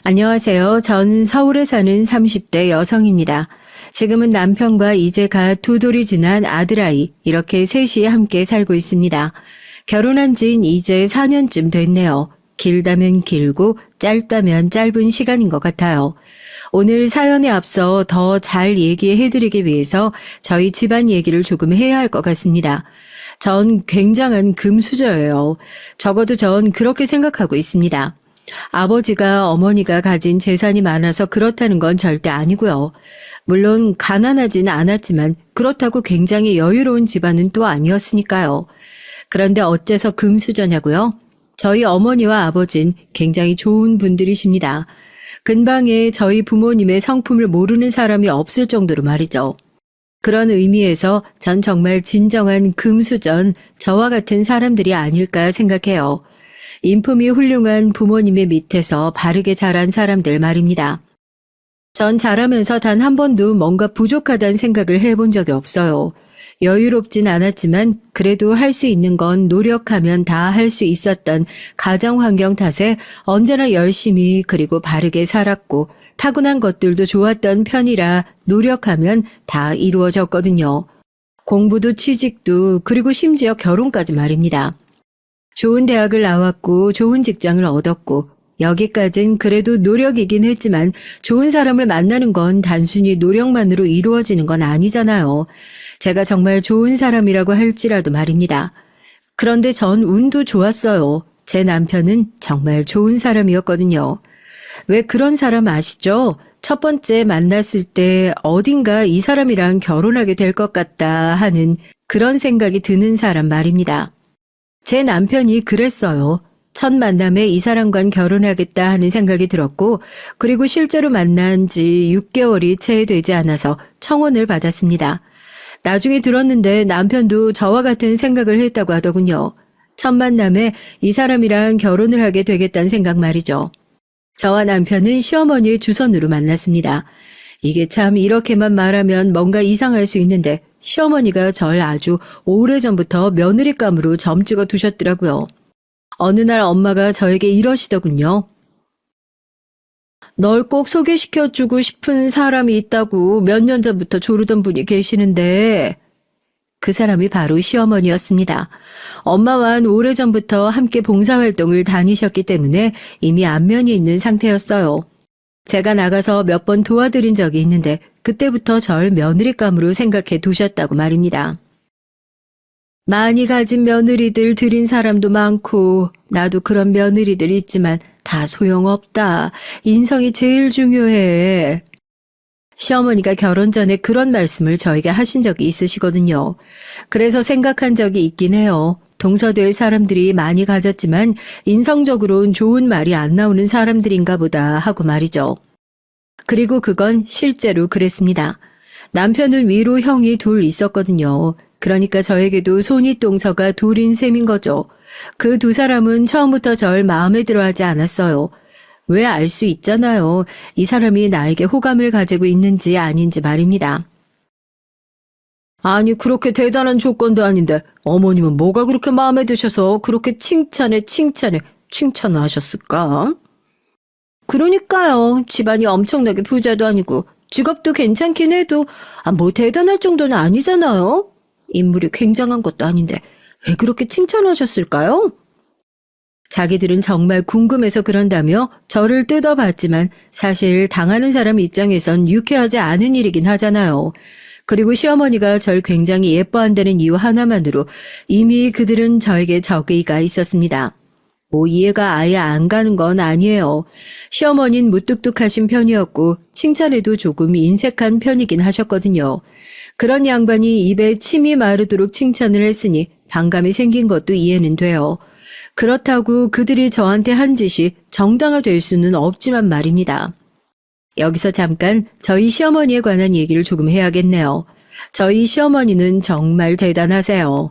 안녕하세요. 전 서울에 사는 30대 여성입니다. 지금은 남편과 이제 갓 2돌이 지난 아들아이, 이렇게 셋이 함께 살고 있습니다. 결혼한 지는 이제 4년쯤 됐네요. 길다면 길고 짧다면 짧은 시간인 것 같아요. 오늘 사연에 앞서 더 잘 얘기해드리기 위해서 저희 집안 얘기를 조금 해야 할 것 같습니다. 전 굉장한 금수저예요. 적어도 전 그렇게 생각하고 있습니다. 아버지가 어머니가 가진 재산이 많아서 그렇다는 건 절대 아니고요. 물론 가난하진 않았지만 그렇다고 굉장히 여유로운 집안은 또 아니었으니까요. 그런데 어째서 금수저냐고요? 저희 어머니와 아버진 굉장히 좋은 분들이십니다. 근방에 저희 부모님의 성품을 모르는 사람이 없을 정도로 말이죠. 그런 의미에서 전 정말 진정한 금수전, 저와 같은 사람들이 아닐까 생각해요. 인품이 훌륭한 부모님의 밑에서 바르게 자란 사람들 말입니다. 전 자라면서 단 한 번도 뭔가 부족하다는 생각을 해본 적이 없어요. 여유롭진 않았지만 그래도 할 수 있는 건 노력하면 다 할 수 있었던 가정 환경 탓에 언제나 열심히 그리고 바르게 살았고 타고난 것들도 좋았던 편이라 노력하면 다 이루어졌거든요. 공부도 취직도 그리고 심지어 결혼까지 말입니다. 좋은 대학을 나왔고 좋은 직장을 얻었고 여기까진 그래도 노력이긴 했지만 좋은 사람을 만나는 건 단순히 노력만으로 이루어지는 건 아니잖아요. 제가 정말 좋은 사람이라고 할지라도 말입니다. 그런데 전 운도 좋았어요. 제 남편은 정말 좋은 사람이었거든요. 왜 그런 사람 아시죠? 첫 번째 만났을 때 어딘가 이 사람이랑 결혼하게 될 것 같다 하는 그런 생각이 드는 사람 말입니다. 제 남편이 그랬어요. 첫 만남에 이 사람과 결혼하겠다 하는 생각이 들었고 그리고 실제로 만난 지 6개월이 채 되지 않아서 청혼을 받았습니다. 나중에 들었는데 남편도 저와 같은 생각을 했다고 하더군요. 첫 만남에 이 사람이랑 결혼을 하게 되겠다는 생각 말이죠. 저와 남편은 시어머니의 주선으로 만났습니다. 이게 참 이렇게만 말하면 뭔가 이상할 수 있는데 시어머니가 절 아주 오래전부터 며느리감으로 점 찍어 두셨더라고요. 어느 날 엄마가 저에게 이러시더군요. 널 꼭 소개시켜주고 싶은 사람이 있다고 몇 년 전부터 조르던 분이 계시는데 그 사람이 바로 시어머니였습니다. 엄마와는 오래전부터 함께 봉사활동을 다니셨기 때문에 이미 안면이 있는 상태였어요. 제가 나가서 몇 번 도와드린 적이 있는데 그때부터 절 며느리감으로 생각해 두셨다고 말입니다. 많이 가진 며느리들 들인 사람도 많고 나도 그런 며느리들 있지만 다 소용없다. 인성이 제일 중요해. 시어머니가 결혼 전에 그런 말씀을 저에게 하신 적이 있으시거든요. 그래서 생각한 적이 있긴 해요. 동서될 사람들이 많이 가졌지만 인성적으로는 좋은 말이 안 나오는 사람들인가 보다 하고 말이죠. 그리고 그건 실제로 그랬습니다. 남편은 위로 형이 둘 있었거든요. 그러니까 저에게도 손윗동서가 둘인 셈인 거죠. 그 두 사람은 처음부터 절 마음에 들어하지 않았어요. 왜 알 수 있잖아요. 이 사람이 나에게 호감을 가지고 있는지 아닌지 말입니다. 아니 그렇게 대단한 조건도 아닌데 어머님은 뭐가 그렇게 마음에 드셔서 그렇게 칭찬을 하셨을까? 그러니까요. 집안이 엄청나게 부자도 아니고 직업도 괜찮긴 해도 뭐 대단할 정도는 아니잖아요. 인물이 굉장한 것도 아닌데 왜 그렇게 칭찬하셨을까요? 자기들은 정말 궁금해서 그런다며 저를 뜯어봤지만 사실 당하는 사람 입장에선 유쾌하지 않은 일이긴 하잖아요. 그리고 시어머니가 절 굉장히 예뻐한다는 이유 하나만으로 이미 그들은 저에게 적의가 있었습니다. 이해가 아예 안 가는 건 아니에요. 시어머니는 무뚝뚝하신 편이었고 칭찬에도 조금 인색한 편이긴 하셨거든요. 그런 양반이 입에 침이 마르도록 칭찬을 했으니 반감이 생긴 것도 이해는 돼요. 그렇다고 그들이 저한테 한 짓이 정당화될 수는 없지만 말입니다. 여기서 잠깐 저희 시어머니에 관한 얘기를 조금 해야겠네요. 저희 시어머니는 정말 대단하세요.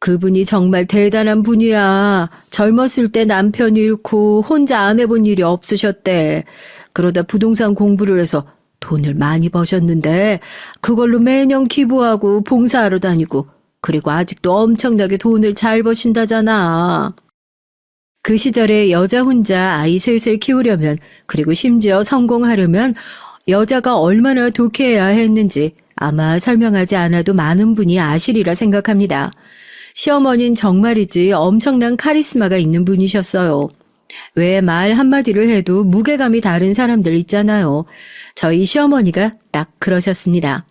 그분이 정말 대단한 분이야. 젊었을 때 남편 잃고 혼자 안 해본 일이 없으셨대. 그러다 부동산 공부를 해서 돈을 많이 버셨는데 그걸로 매년 기부하고 봉사하러 다니고 그리고 아직도 엄청나게 돈을 잘 버신다잖아. 그 시절에 여자 혼자 아이 셋을 키우려면, 그리고 심지어 성공하려면 여자가 얼마나 독해야 했는지 아마 설명하지 않아도 많은 분이 아시리라 생각합니다. 시어머니는 정말이지 엄청난 카리스마가 있는 분이셨어요. 왜 말 한마디를 해도 무게감이 다른 사람들 있잖아요. 저희 시어머니가 딱 그러셨습니다.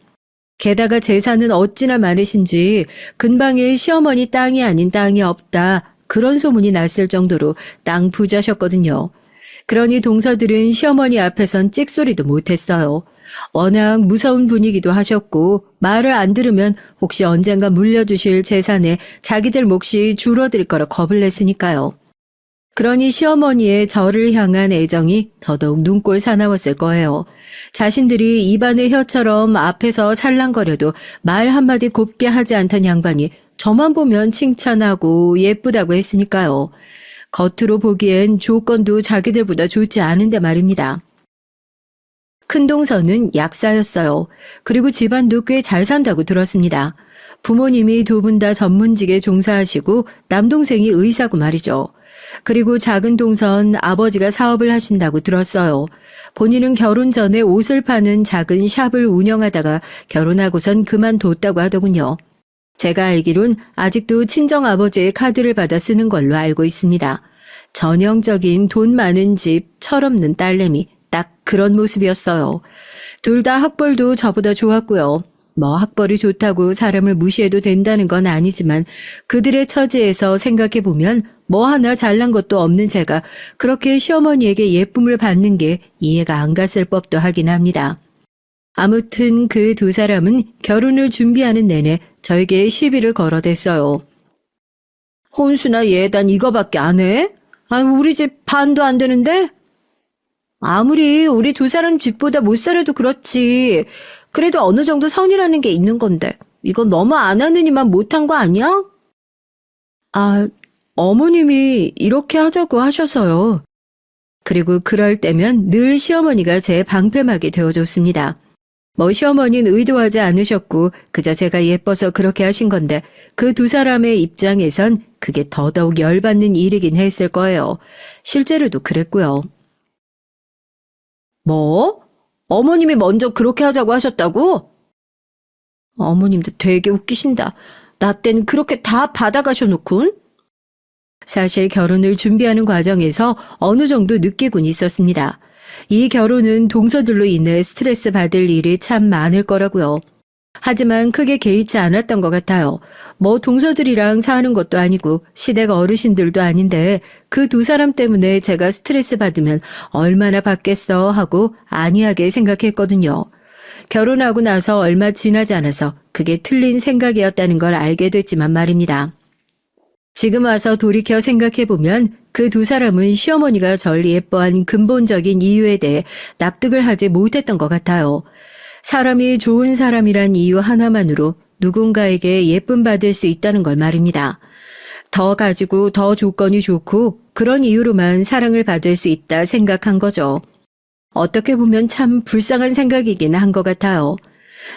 게다가 재산은 어찌나 많으신지 근방에 시어머니 땅이 아닌 땅이 없다, 그런 소문이 났을 정도로 땅 부자셨거든요. 그러니 동서들은 시어머니 앞에선 찍소리도 못했어요. 워낙 무서운 분이기도 하셨고 말을 안 들으면 혹시 언젠가 물려주실 재산에 자기들 몫이 줄어들 거라 겁을 냈으니까요. 그러니 시어머니의 저를 향한 애정이 더더욱 눈꼴 사나웠을 거예요. 자신들이 입안의 혀처럼 앞에서 살랑거려도 말 한마디 곱게 하지 않던 양반이 저만 보면 칭찬하고 예쁘다고 했으니까요. 겉으로 보기엔 조건도 자기들보다 좋지 않은데 말입니다. 큰동서는 약사였어요. 그리고 집안도 꽤 잘 산다고 들었습니다. 부모님이 두 분 다 전문직에 종사하시고 남동생이 의사고 말이죠. 그리고 작은 동선 아버지가 사업을 하신다고 들었어요. 본인은 결혼 전에 옷을 파는 작은 샵을 운영하다가 결혼하고선 그만뒀다고 하더군요. 제가 알기론 아직도 친정아버지의 카드를 받아 쓰는 걸로 알고 있습니다. 전형적인 돈 많은 집, 철없는 딸내미, 딱 그런 모습이었어요. 둘 다 학벌도 저보다 좋았고요. 뭐 학벌이 좋다고 사람을 무시해도 된다는 건 아니지만 그들의 처지에서 생각해보면 뭐 하나 잘난 것도 없는 제가 그렇게 시어머니에게 예쁨을 받는 게 이해가 안 갔을 법도 하긴 합니다. 아무튼 그 두 사람은 결혼을 준비하는 내내 저에게 시비를 걸어댔어요. 혼수나 예단 이거밖에 안 해? 우리 집 반도 안 되는데? 아무리 우리 두 사람 집보다 못 살아도 그렇지. 그래도 어느 정도 선이라는 게 있는 건데 이건 너무 안 하느니만 못한 거 아니야? 어머님이 이렇게 하자고 하셔서요. 그리고 그럴 때면 늘 시어머니가 제 방패막이 되어줬습니다. 뭐 시어머니는 의도하지 않으셨고 그저 제가 예뻐서 그렇게 하신 건데 그 두 사람의 입장에선 그게 더더욱 열받는 일이긴 했을 거예요. 실제로도 그랬고요. 뭐? 어머님이 먼저 그렇게 하자고 하셨다고? 어머님도 되게 웃기신다. 나 땐 그렇게 다 받아가셔놓군. 사실 결혼을 준비하는 과정에서 어느 정도 느끼곤 있었습니다. 이 결혼은 동서들로 인해 스트레스 받을 일이 참 많을 거라고요. 하지만 크게 개의치 않았던 것 같아요. 뭐 동서들이랑 사는 것도 아니고 시댁 어르신들도 아닌데 그 두 사람 때문에 제가 스트레스 받으면 얼마나 받겠어 하고 안이하게 생각했거든요. 결혼하고 나서 얼마 지나지 않아서 그게 틀린 생각이었다는 걸 알게 됐지만 말입니다. 지금 와서 돌이켜 생각해보면 그 두 사람은 시어머니가 절 예뻐한 근본적인 이유에 대해 납득을 하지 못했던 것 같아요. 사람이 좋은 사람이란 이유 하나만으로 누군가에게 예쁨 받을 수 있다는 걸 말입니다. 더 가지고 더 조건이 좋고 그런 이유로만 사랑을 받을 수 있다 생각한 거죠. 어떻게 보면 참 불쌍한 생각이긴 한 것 같아요.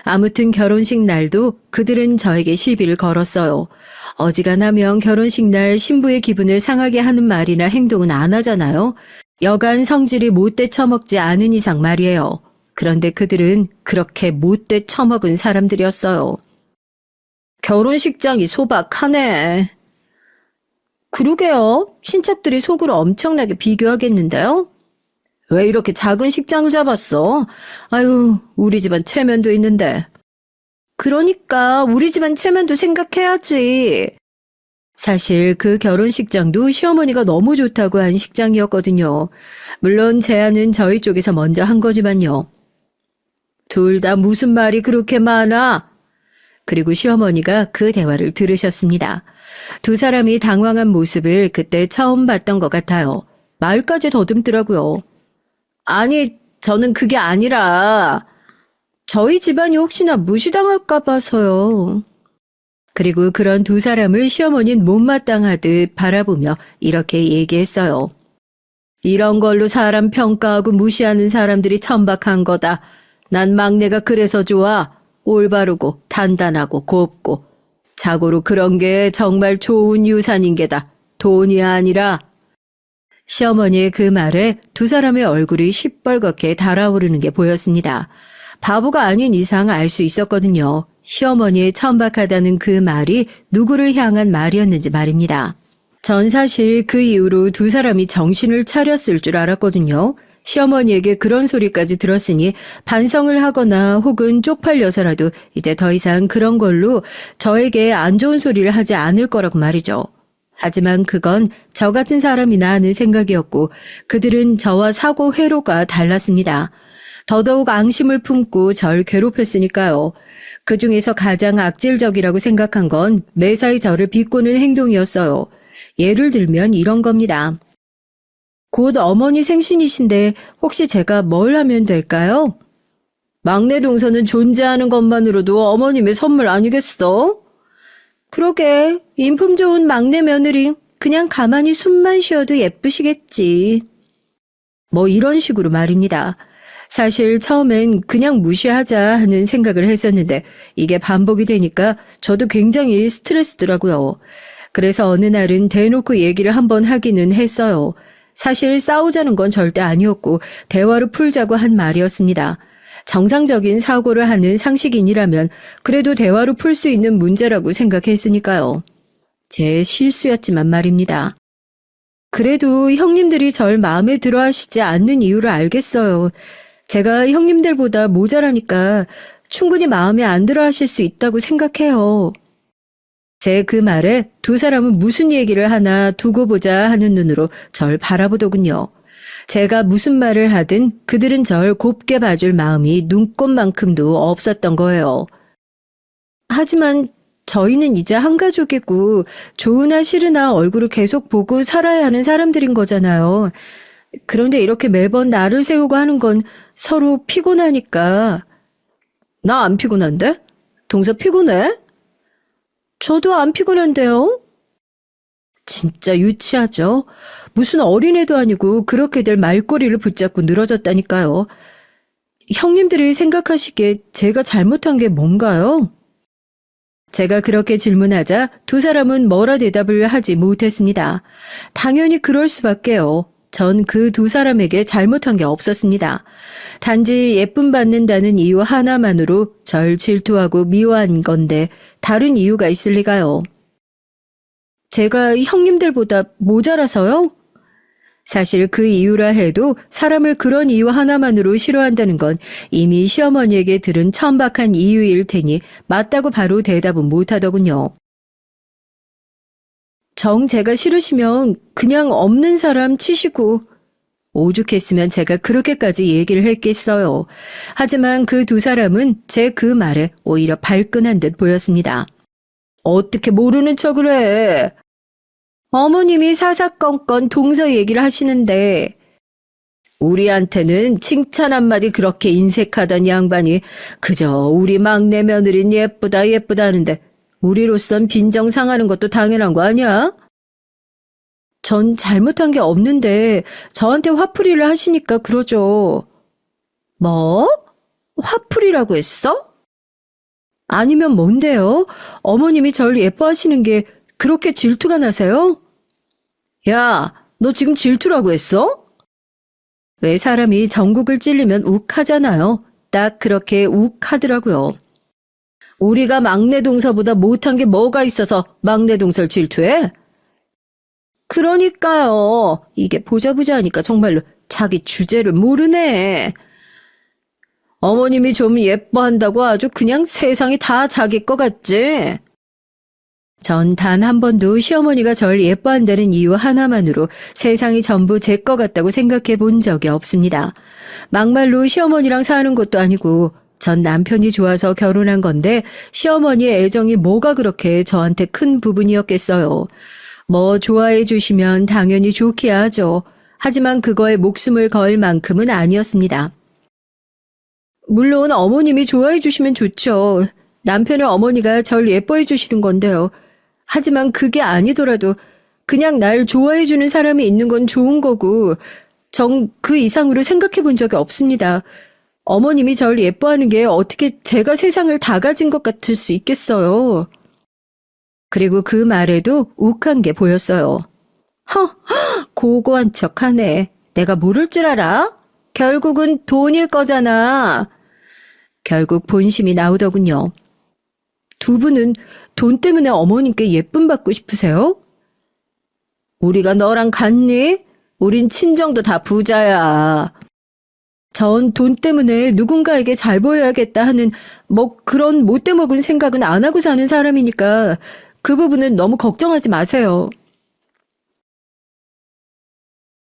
아무튼 결혼식 날도 그들은 저에게 시비를 걸었어요. 어지간하면 결혼식 날 신부의 기분을 상하게 하는 말이나 행동은 안 하잖아요. 여간 성질이 못돼 처먹지 않은 이상 말이에요. 그런데 그들은 그렇게 못돼 처먹은 사람들이었어요. 결혼식장이 소박하네. 그러게요. 친척들이 속으로 엄청나게 비교하겠는데요. 왜 이렇게 작은 식장을 잡았어? 아유, 우리 집안 체면도 있는데. 그러니까 우리 집안 체면도 생각해야지. 사실 그 결혼식장도 시어머니가 너무 좋다고 한 식장이었거든요. 물론 제안은 저희 쪽에서 먼저 한 거지만요. 둘 다 무슨 말이 그렇게 많아? 그리고 시어머니가 그 대화를 들으셨습니다. 두 사람이 당황한 모습을 그때 처음 봤던 것 같아요. 말까지 더듬더라고요. 아니, 저는 그게 아니라 저희 집안이 혹시나 무시당할까 봐서요. 그리고 그런 두 사람을 시어머니는 못마땅하듯 바라보며 이렇게 얘기했어요. 이런 걸로 사람 평가하고 무시하는 사람들이 천박한 거다. 난 막내가 그래서 좋아. 올바르고 단단하고 곱고. 자고로 그런 게 정말 좋은 유산인 게다. 돈이 아니라. 시어머니의 그 말에 두 사람의 얼굴이 시뻘겋게 달아오르는 게 보였습니다. 바보가 아닌 이상 알 수 있었거든요. 시어머니의 천박하다는 그 말이 누구를 향한 말이었는지 말입니다. 전 사실 그 이후로 두 사람이 정신을 차렸을 줄 알았거든요. 시어머니에게 그런 소리까지 들었으니 반성을 하거나 혹은 쪽팔려서라도 이제 더 이상 그런 걸로 저에게 안 좋은 소리를 하지 않을 거라고 말이죠. 하지만 그건 저 같은 사람이나 하는 생각이었고 그들은 저와 사고 회로가 달랐습니다. 더더욱 앙심을 품고 절 괴롭혔으니까요. 그 중에서 가장 악질적이라고 생각한 건 매사에 저를 비꼬는 행동이었어요. 예를 들면 이런 겁니다. 곧 어머니 생신이신데 혹시 제가 뭘 하면 될까요? 막내 동서는 존재하는 것만으로도 어머님의 선물 아니겠어? 그러게, 인품 좋은 막내 며느리 그냥 가만히 숨만 쉬어도 예쁘시겠지. 뭐 이런 식으로 말입니다. 사실 처음엔 그냥 무시하자 하는 생각을 했었는데 이게 반복이 되니까 저도 굉장히 스트레스더라고요. 그래서 어느 날은 대놓고 얘기를 한번 하기는 했어요. 사실 싸우자는 건 절대 아니었고 대화로 풀자고 한 말이었습니다. 정상적인 사고를 하는 상식인이라면 그래도 대화로 풀 수 있는 문제라고 생각했으니까요. 제 실수였지만 말입니다. 그래도 형님들이 절 마음에 들어 하시지 않는 이유를 알겠어요. 제가 형님들보다 모자라니까 충분히 마음에 안 들어 하실 수 있다고 생각해요. 제 그 말에 두 사람은 무슨 얘기를 하나 두고 보자 하는 눈으로 절 바라보더군요. 제가 무슨 말을 하든 그들은 절 곱게 봐줄 마음이 눈꼽만큼도 없었던 거예요. 하지만 저희는 이제 한 가족이고 좋으나 싫으나 얼굴을 계속 보고 살아야 하는 사람들인 거잖아요. 그런데 이렇게 매번 나를 세우고 하는 건 서로 피곤하니까. 나 안 피곤한데? 동서 피곤해? 저도 안 피곤한데요? 진짜 유치하죠? 무슨 어린애도 아니고 그렇게들 말꼬리를 붙잡고 늘어졌다니까요. 형님들이 생각하시기에 제가 잘못한 게 뭔가요? 제가 그렇게 질문하자 두 사람은 뭐라 대답을 하지 못했습니다. 당연히 그럴 수밖에요. 전 그 두 사람에게 잘못한 게 없었습니다. 단지 예쁨 받는다는 이유 하나만으로 절 질투하고 미워한 건데 다른 이유가 있을 리가요. 제가 형님들보다 모자라서요? 사실 그 이유라 해도 사람을 그런 이유 하나만으로 싫어한다는 건 이미 시어머니에게 들은 천박한 이유일 테니 맞다고 바로 대답은 못하더군요. 정 제가 싫으시면 그냥 없는 사람 치시고. 오죽했으면 제가 그렇게까지 얘기를 했겠어요. 하지만 그 두 사람은 제 그 말에 오히려 발끈한 듯 보였습니다. 어떻게 모르는 척을 해. 어머님이 사사건건 동서 얘기를 하시는데 우리한테는 칭찬 한마디 그렇게 인색하던 양반이 그저 우리 막내 며느린 예쁘다 예쁘다 하는데 우리로선 빈정 상하는 것도 당연한 거 아니야? 전 잘못한 게 없는데 저한테 화풀이를 하시니까 그러죠. 뭐? 화풀이라고 했어? 아니면 뭔데요? 어머님이 절 예뻐하시는 게 그렇게 질투가 나세요? 야, 너 지금 질투라고 했어? 왜 사람이 전국을 찔리면 욱하잖아요. 딱 그렇게 욱하더라고요. 우리가 막내 동서보다 못한 게 뭐가 있어서 막내 동서를 질투해? 그러니까요. 이게 보자 하니까 정말로 자기 주제를 모르네. 어머님이 좀 예뻐한다고 아주 그냥 세상이 다 자기 거 같지? 전 단 한 번도 시어머니가 절 예뻐한다는 이유 하나만으로 세상이 전부 제 거 같다고 생각해 본 적이 없습니다. 막말로 시어머니랑 사는 것도 아니고 전 남편이 좋아서 결혼한 건데 시어머니의 애정이 뭐가 그렇게 저한테 큰 부분이었겠어요. 뭐 좋아해 주시면 당연히 좋기야 하죠. 하지만 그거에 목숨을 걸 만큼은 아니었습니다. 물론 어머님이 좋아해 주시면 좋죠. 남편의 어머니가 절 예뻐해 주시는 건데요. 하지만 그게 아니더라도 그냥 날 좋아해 주는 사람이 있는 건 좋은 거고 전 그 이상으로 생각해 본 적이 없습니다. 어머님이 절 예뻐하는 게 어떻게 제가 세상을 다 가진 것 같을 수 있겠어요. 그리고 그 말에도 욱한 게 보였어요. 고고한 척하네. 내가 모를 줄 알아? 결국은 돈일 거잖아. 결국 본심이 나오더군요. 두 분은 돈 때문에 어머님께 예쁨 받고 싶으세요? 우리가 너랑 같니? 우린 친정도 다 부자야. 전 돈 때문에 누군가에게 잘 보여야겠다 하는 그런 못돼 먹은 생각은 안 하고 사는 사람이니까 그 부분은 너무 걱정하지 마세요.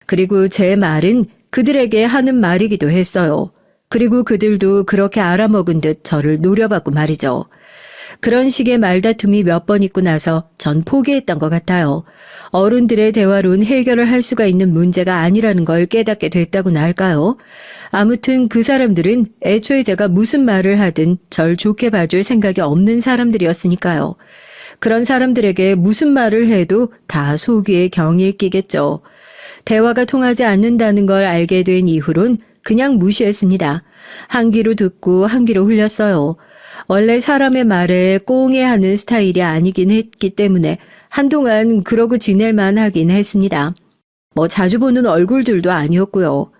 그리고 제 말은 그들에게 하는 말이기도 했어요. 그리고 그들도 그렇게 알아먹은 듯 저를 노려봤고 말이죠. 그런 식의 말다툼이 몇 번 있고 나서 전 포기했던 것 같아요. 어른들의 대화로는 해결을 할 수가 있는 문제가 아니라는 걸 깨닫게 됐다고나 할까요? 아무튼 그 사람들은 애초에 제가 무슨 말을 하든 절 좋게 봐줄 생각이 없는 사람들이었으니까요. 그런 사람들에게 무슨 말을 해도 다 속위에 경일 끼겠죠. 대화가 통하지 않는다는 걸 알게 된 이후론 그냥 무시했습니다. 한 귀로 듣고 한 귀로 흘렸어요. 원래 사람의 말에 꽁해하는 스타일이 아니긴 했기 때문에 한동안 그러고 지낼만 하긴 했습니다. 자주 보는 얼굴들도 아니었고요.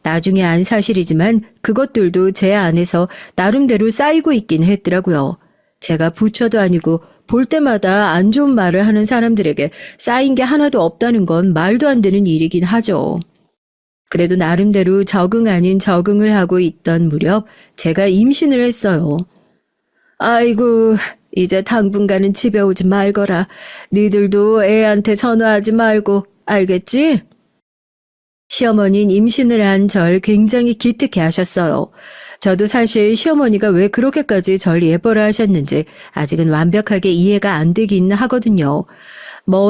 나중에 안 사실이지만 그것들도 제 안에서 나름대로 쌓이고 있긴 했더라고요. 제가 부처도 아니고 볼 때마다 안 좋은 말을 하는 사람들에게 쌓인 게 하나도 없다는 건 말도 안 되는 일이긴 하죠. 그래도 나름대로 적응 아닌 적응을 하고 있던 무렵 제가 임신을 했어요. 아이고, 이제 당분간은 집에 오지 말거라. 니들도 애한테 전화하지 말고, 알겠지? 시어머니는 임신을 한 절 굉장히 기특해 하셨어요. 저도 사실 시어머니가 왜 그렇게까지 절 예뻐라 하셨는지 아직은 완벽하게 이해가 안 되긴 하거든요.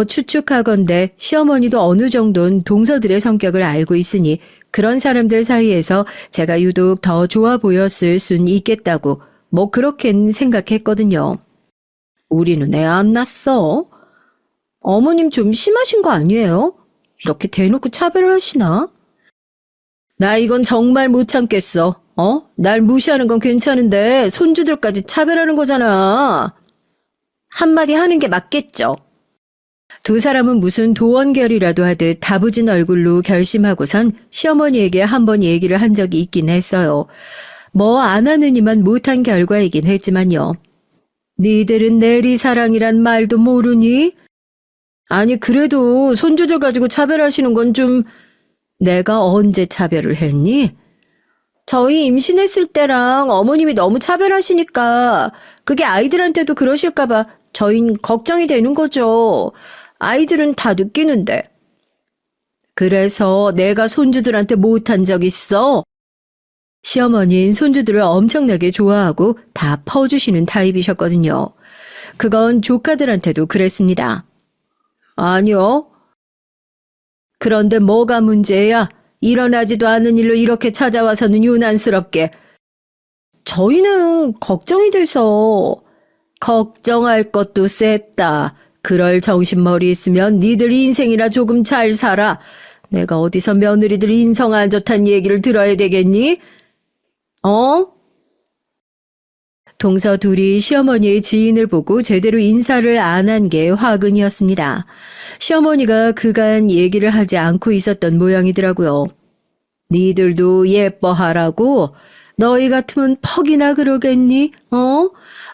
추측하건대 시어머니도 어느 정도는 동서들의 성격을 알고 있으니 그런 사람들 사이에서 제가 유독 더 좋아 보였을 순 있겠다고 그렇게는 생각했거든요. 우리는 애 안 낳았어. 어머님 좀 심하신 거 아니에요? 이렇게 대놓고 차별을 하시나? 나 이건 정말 못 참겠어. 날 무시하는 건 괜찮은데 손주들까지 차별하는 거잖아. 한마디 하는 게 맞겠죠. 두 사람은 무슨 도원결이라도 하듯 다부진 얼굴로 결심하고선 시어머니에게 한번 얘기를 한 적이 있긴 했어요. 안 하느니만 못한 결과이긴 했지만요. 니들은 내리사랑이란 말도 모르니? 아니 그래도 손주들 가지고 차별하시는 건 좀... 내가 언제 차별을 했니? 저희 임신했을 때랑 어머님이 너무 차별하시니까 그게 아이들한테도 그러실까 봐 저흰 걱정이 되는 거죠. 아이들은 다 느끼는데. 그래서 내가 손주들한테 못한 적 있어? 시어머니는 손주들을 엄청나게 좋아하고 다 퍼주시는 타입이셨거든요. 그건 조카들한테도 그랬습니다. 아니요. 그런데 뭐가 문제야? 일어나지도 않은 일로 이렇게 찾아와서는 유난스럽게. 저희는 걱정이 돼서. 걱정할 것도 셌다. 그럴 정신머리 있으면 니들 인생이나 조금 잘 살아. 내가 어디서 며느리들 인성 안 좋다는 얘기를 들어야 되겠니? 동서 둘이 시어머니의 지인을 보고 제대로 인사를 안 한 게 화근이었습니다. 시어머니가 그간 얘기를 하지 않고 있었던 모양이더라고요. 니들도 예뻐하라고? 너희 같으면 퍽이나 그러겠니?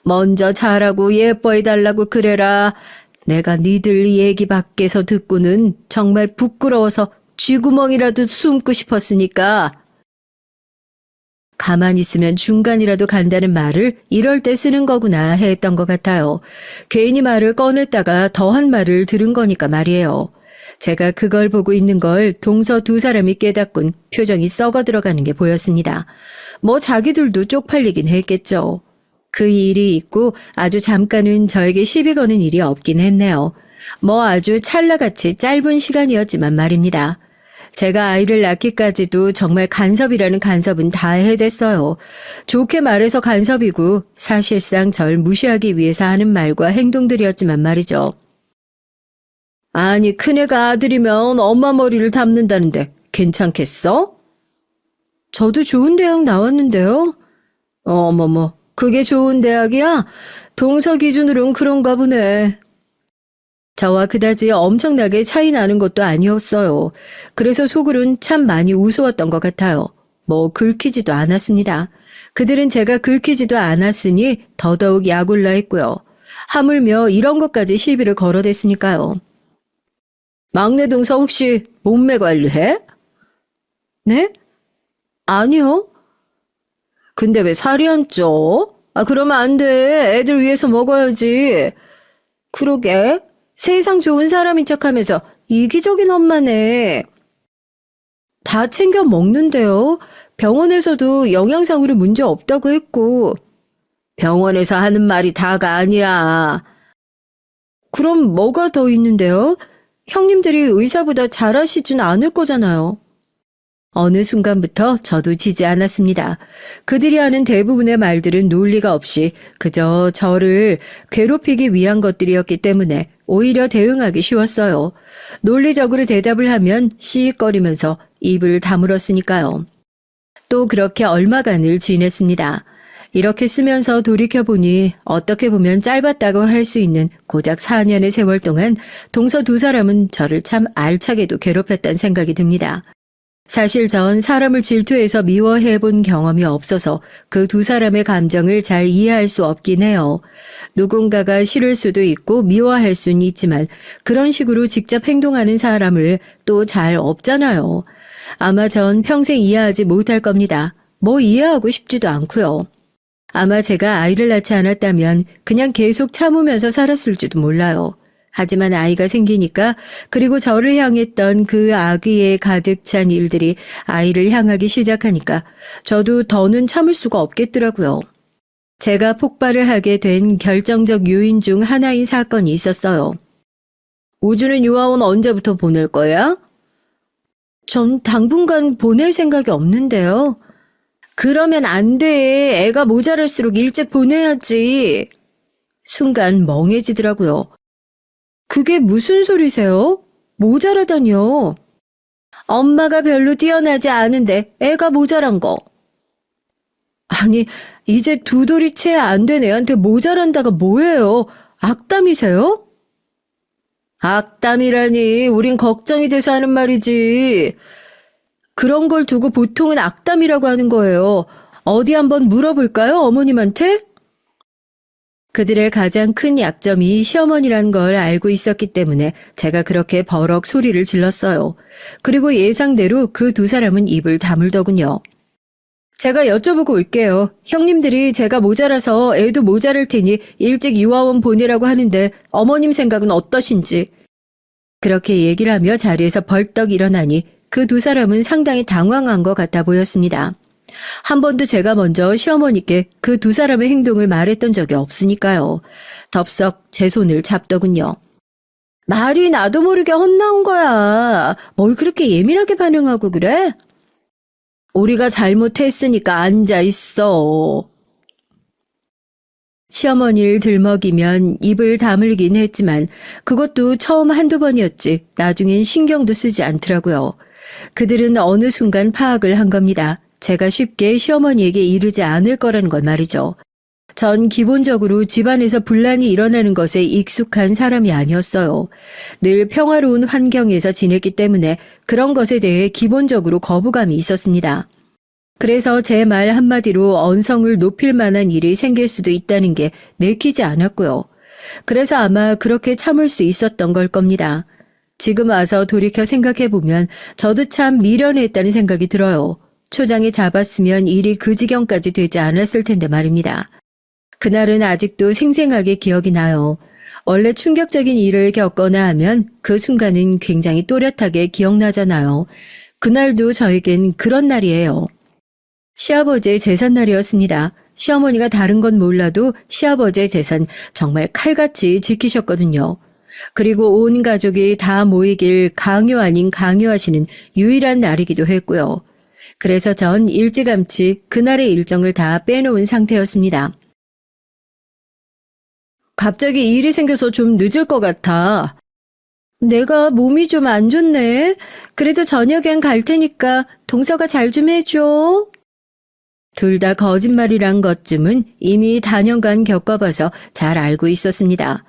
먼저 잘하고 예뻐해달라고 그래라. 내가 니들 얘기 밖에서 듣고는 정말 부끄러워서 쥐구멍이라도 숨고 싶었으니까. 가만히 있으면 중간이라도 간다는 말을 이럴 때 쓰는 거구나 했던 것 같아요. 괜히 말을 꺼냈다가 더한 말을 들은 거니까 말이에요. 제가 그걸 보고 있는 걸 동서 두 사람이 깨닫곤 표정이 썩어 들어가는 게 보였습니다. 자기들도 쪽팔리긴 했겠죠. 그 일이 있고 아주 잠깐은 저에게 시비 거는 일이 없긴 했네요. 아주 찰나같이 짧은 시간이었지만 말입니다. 제가 아이를 낳기까지도 정말 간섭이라는 간섭은 다 해댔어요. 좋게 말해서 간섭이고 사실상 절 무시하기 위해서 하는 말과 행동들이었지만 말이죠. 아니 큰애가 아들이면 엄마 머리를 담는다는데 괜찮겠어? 저도 좋은 대학 나왔는데요. 어머머, 그게 좋은 대학이야? 동서 기준으로는 그런가 보네. 저와 그다지 엄청나게 차이 나는 것도 아니었어요. 그래서 속으론 참 많이 우스웠던 것 같아요. 뭐 긁히지도 않았습니다. 그들은 제가 긁히지도 않았으니 더더욱 약올라 했고요. 하물며 이런 것까지 시비를 걸어댔으니까요. 막내 동서 혹시 몸매 관리해? 네? 아니요. 근데 왜 살이 안 쪄? 그러면 안 돼. 애들 위해서 먹어야지. 그러게. 세상 좋은 사람인 척하면서 이기적인 엄마네. 다 챙겨 먹는데요. 병원에서도 영양상으로 문제 없다고 했고. 병원에서 하는 말이 다가 아니야. 그럼 뭐가 더 있는데요? 형님들이 의사보다 잘하시진 않을 거잖아요. 어느 순간부터 저도 지지 않았습니다. 그들이 하는 대부분의 말들은 논리가 없이 그저 저를 괴롭히기 위한 것들이었기 때문에 오히려 대응하기 쉬웠어요. 논리적으로 대답을 하면 시익거리면서 입을 다물었으니까요. 또 그렇게 얼마간을 지냈습니다. 이렇게 쓰면서 돌이켜보니 어떻게 보면 짧았다고 할 수 있는 고작 4년의 세월 동안 동서 두 사람은 저를 참 알차게도 괴롭혔다는 생각이 듭니다. 사실 전 사람을 질투해서 미워해본 경험이 없어서 그 두 사람의 감정을 잘 이해할 수 없긴 해요. 누군가가 싫을 수도 있고 미워할 수는 있지만 그런 식으로 직접 행동하는 사람을 또 잘 없잖아요. 아마 전 평생 이해하지 못할 겁니다. 뭐 이해하고 싶지도 않고요. 아마 제가 아이를 낳지 않았다면 그냥 계속 참으면서 살았을지도 몰라요. 하지만 아이가 생기니까 그리고 저를 향했던 그 악의에 가득 찬 일들이 아이를 향하기 시작하니까 저도 더는 참을 수가 없겠더라고요. 제가 폭발을 하게 된 결정적 요인 중 하나인 사건이 있었어요. 우주는 유아원 언제부터 보낼 거야? 전 당분간 보낼 생각이 없는데요. 그러면 안 돼. 애가 모자랄수록 일찍 보내야지. 순간 멍해지더라고요. 그게 무슨 소리세요? 모자라다니요. 엄마가 별로 뛰어나지 않은데 애가 모자란 거. 아니, 이제 두 돌이 채 안 된 애한테 모자란다가 뭐예요? 악담이세요? 악담이라니, 우린 걱정이 돼서 하는 말이지. 그런 걸 두고 보통은 악담이라고 하는 거예요. 어디 한번 물어볼까요, 어머님한테? 그들의 가장 큰 약점이 시어머니란 걸 알고 있었기 때문에 제가 그렇게 버럭 소리를 질렀어요. 그리고 예상대로 그 두 사람은 입을 다물더군요. 제가 여쭤보고 올게요. 형님들이 제가 모자라서 애도 모자랄 테니 일찍 유아원 보내라고 하는데 어머님 생각은 어떠신지. 그렇게 얘기를 하며 자리에서 벌떡 일어나니 그 두 사람은 상당히 당황한 것 같아 보였습니다. 한 번도 제가 먼저 시어머니께 그 두 사람의 행동을 말했던 적이 없으니까요. 덥석 제 손을 잡더군요. 말이 나도 모르게 헛나온 거야. 뭘 그렇게 예민하게 반응하고 그래? 우리가 잘못했으니까 앉아있어. 시어머니를 들먹이면 입을 다물긴 했지만 그것도 처음 한두 번이었지 나중엔 신경도 쓰지 않더라고요. 그들은 어느 순간 파악을 한 겁니다. 제가 쉽게 시어머니에게 이르지 않을 거라는 걸 말이죠. 전 기본적으로 집안에서 분란이 일어나는 것에 익숙한 사람이 아니었어요. 늘 평화로운 환경에서 지냈기 때문에 그런 것에 대해 기본적으로 거부감이 있었습니다. 그래서 제 말 한마디로 언성을 높일 만한 일이 생길 수도 있다는 게 내키지 않았고요. 그래서 아마 그렇게 참을 수 있었던 걸 겁니다. 지금 와서 돌이켜 생각해보면 저도 참 미련했다는 생각이 들어요. 초장에 잡았으면 일이 그 지경까지 되지 않았을 텐데 말입니다. 그날은 아직도 생생하게 기억이 나요. 원래 충격적인 일을 겪거나 하면 그 순간은 굉장히 또렷하게 기억나잖아요. 그날도 저에겐 그런 날이에요. 시아버지의 제삿날이었습니다. 시어머니가 다른 건 몰라도 시아버지의 제삿 정말 칼같이 지키셨거든요. 그리고 온 가족이 다 모이길 강요 아닌 강요하시는 유일한 날이기도 했고요. 그래서 전 일찌감치 그날의 일정을 다 빼놓은 상태였습니다. 갑자기 일이 생겨서 좀 늦을 것 같아. 내가 몸이 좀 안 좋네. 그래도 저녁엔 갈 테니까 동서가 잘 좀 해줘. 둘 다 거짓말이란 것쯤은 이미 다년간 겪어봐서 잘 알고 있었습니다.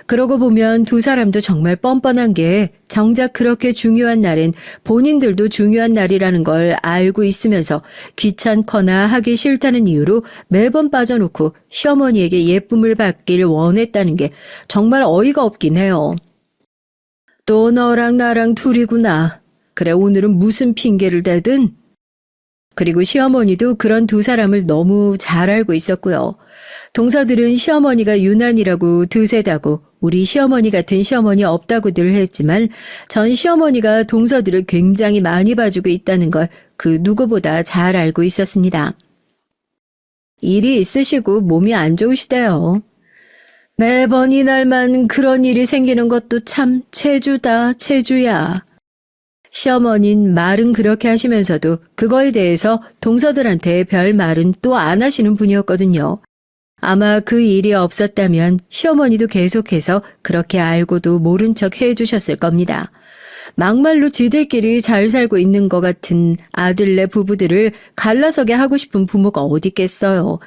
그러고 보면 두 사람도 정말 뻔뻔한 게 정작 그렇게 중요한 날엔 본인들도 중요한 날이라는 걸 알고 있으면서 귀찮거나 하기 싫다는 이유로 매번 빠져놓고 시어머니에게 예쁨을 받길 원했다는 게 정말 어이가 없긴 해요. 또 너랑 나랑 둘이구나. 그래, 오늘은 무슨 핑계를 대든? 그리고 시어머니도 그런 두 사람을 너무 잘 알고 있었고요. 동서들은 시어머니가 유난이라고 드세다고 우리 시어머니 같은 시어머니 없다고들 했지만 전 시어머니가 동서들을 굉장히 많이 봐주고 있다는 걸 그 누구보다 잘 알고 있었습니다. 일이 있으시고 몸이 안 좋으시대요. 매번 이날만 그런 일이 생기는 것도 참 체주다, 체주야. 시어머닌 말은 그렇게 하시면서도 그거에 대해서 동서들한테 별 말은 또 안 하시는 분이었거든요. 아마 그 일이 없었다면 시어머니도 계속해서 그렇게 알고도 모른 척 해주셨을 겁니다. 막말로 지들끼리 잘 살고 있는 것 같은 아들네 부부들을 갈라서게 하고 싶은 부모가 어디 있겠어요.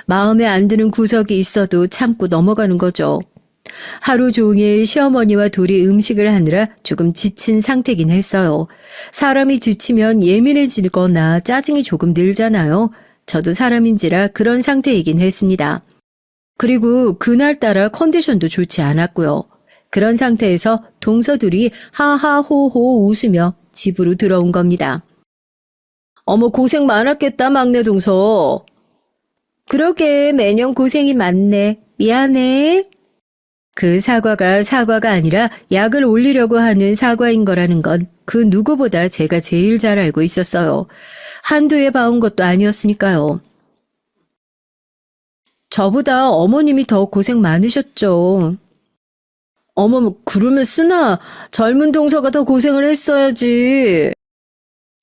마음에 안 드는 구석이 있어도 참고 넘어가는 거죠. 하루 종일 시어머니와 둘이 음식을 하느라 조금 지친 상태긴 했어요. 사람이 지치면 예민해지거나 짜증이 조금 늘잖아요. 저도 사람인지라 그런 상태이긴 했습니다. 그리고 그날따라 컨디션도 좋지 않았고요. 그런 상태에서 동서둘이 하하호호 웃으며 집으로 들어온 겁니다. 어머, 고생 많았겠다, 막내 동서. 그러게, 매년 고생이 많네. 미안해. 그 사과가 아니라 약을 올리려고 하는 사과인 거라는 건 그 누구보다 제가 제일 잘 알고 있었어요. 한두 해 봐온 것도 아니었으니까요. 저보다 어머님이 더 고생 많으셨죠. 어머, 그러면 쓰나 젊은 동서가 더 고생을 했어야지.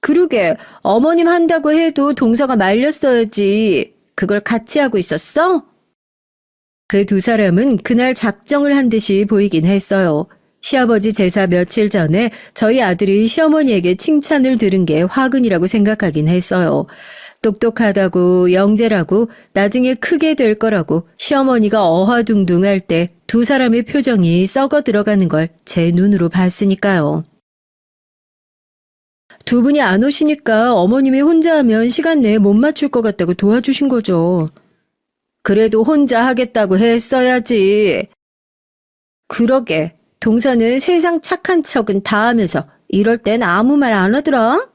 그러게, 어머님 한다고 해도 동서가 말렸어야지. 그걸 같이 하고 있었어? 그 두 사람은 그날 작정을 한 듯이 보이긴 했어요. 시아버지 제사 며칠 전에 저희 아들이 시어머니에게 칭찬을 들은 게 화근이라고 생각하긴 했어요. 똑똑하다고 영재라고 나중에 크게 될 거라고 시어머니가 어화둥둥할 때 두 사람의 표정이 썩어 들어가는 걸 제 눈으로 봤으니까요. 두 분이 안 오시니까 어머님이 혼자 하면 시간 내에 못 맞출 것 같다고 도와주신 거죠. 그래도 혼자 하겠다고 했어야지. 그러게, 동서는 세상 착한 척은 다 하면서 이럴 땐 아무 말 안 하더라.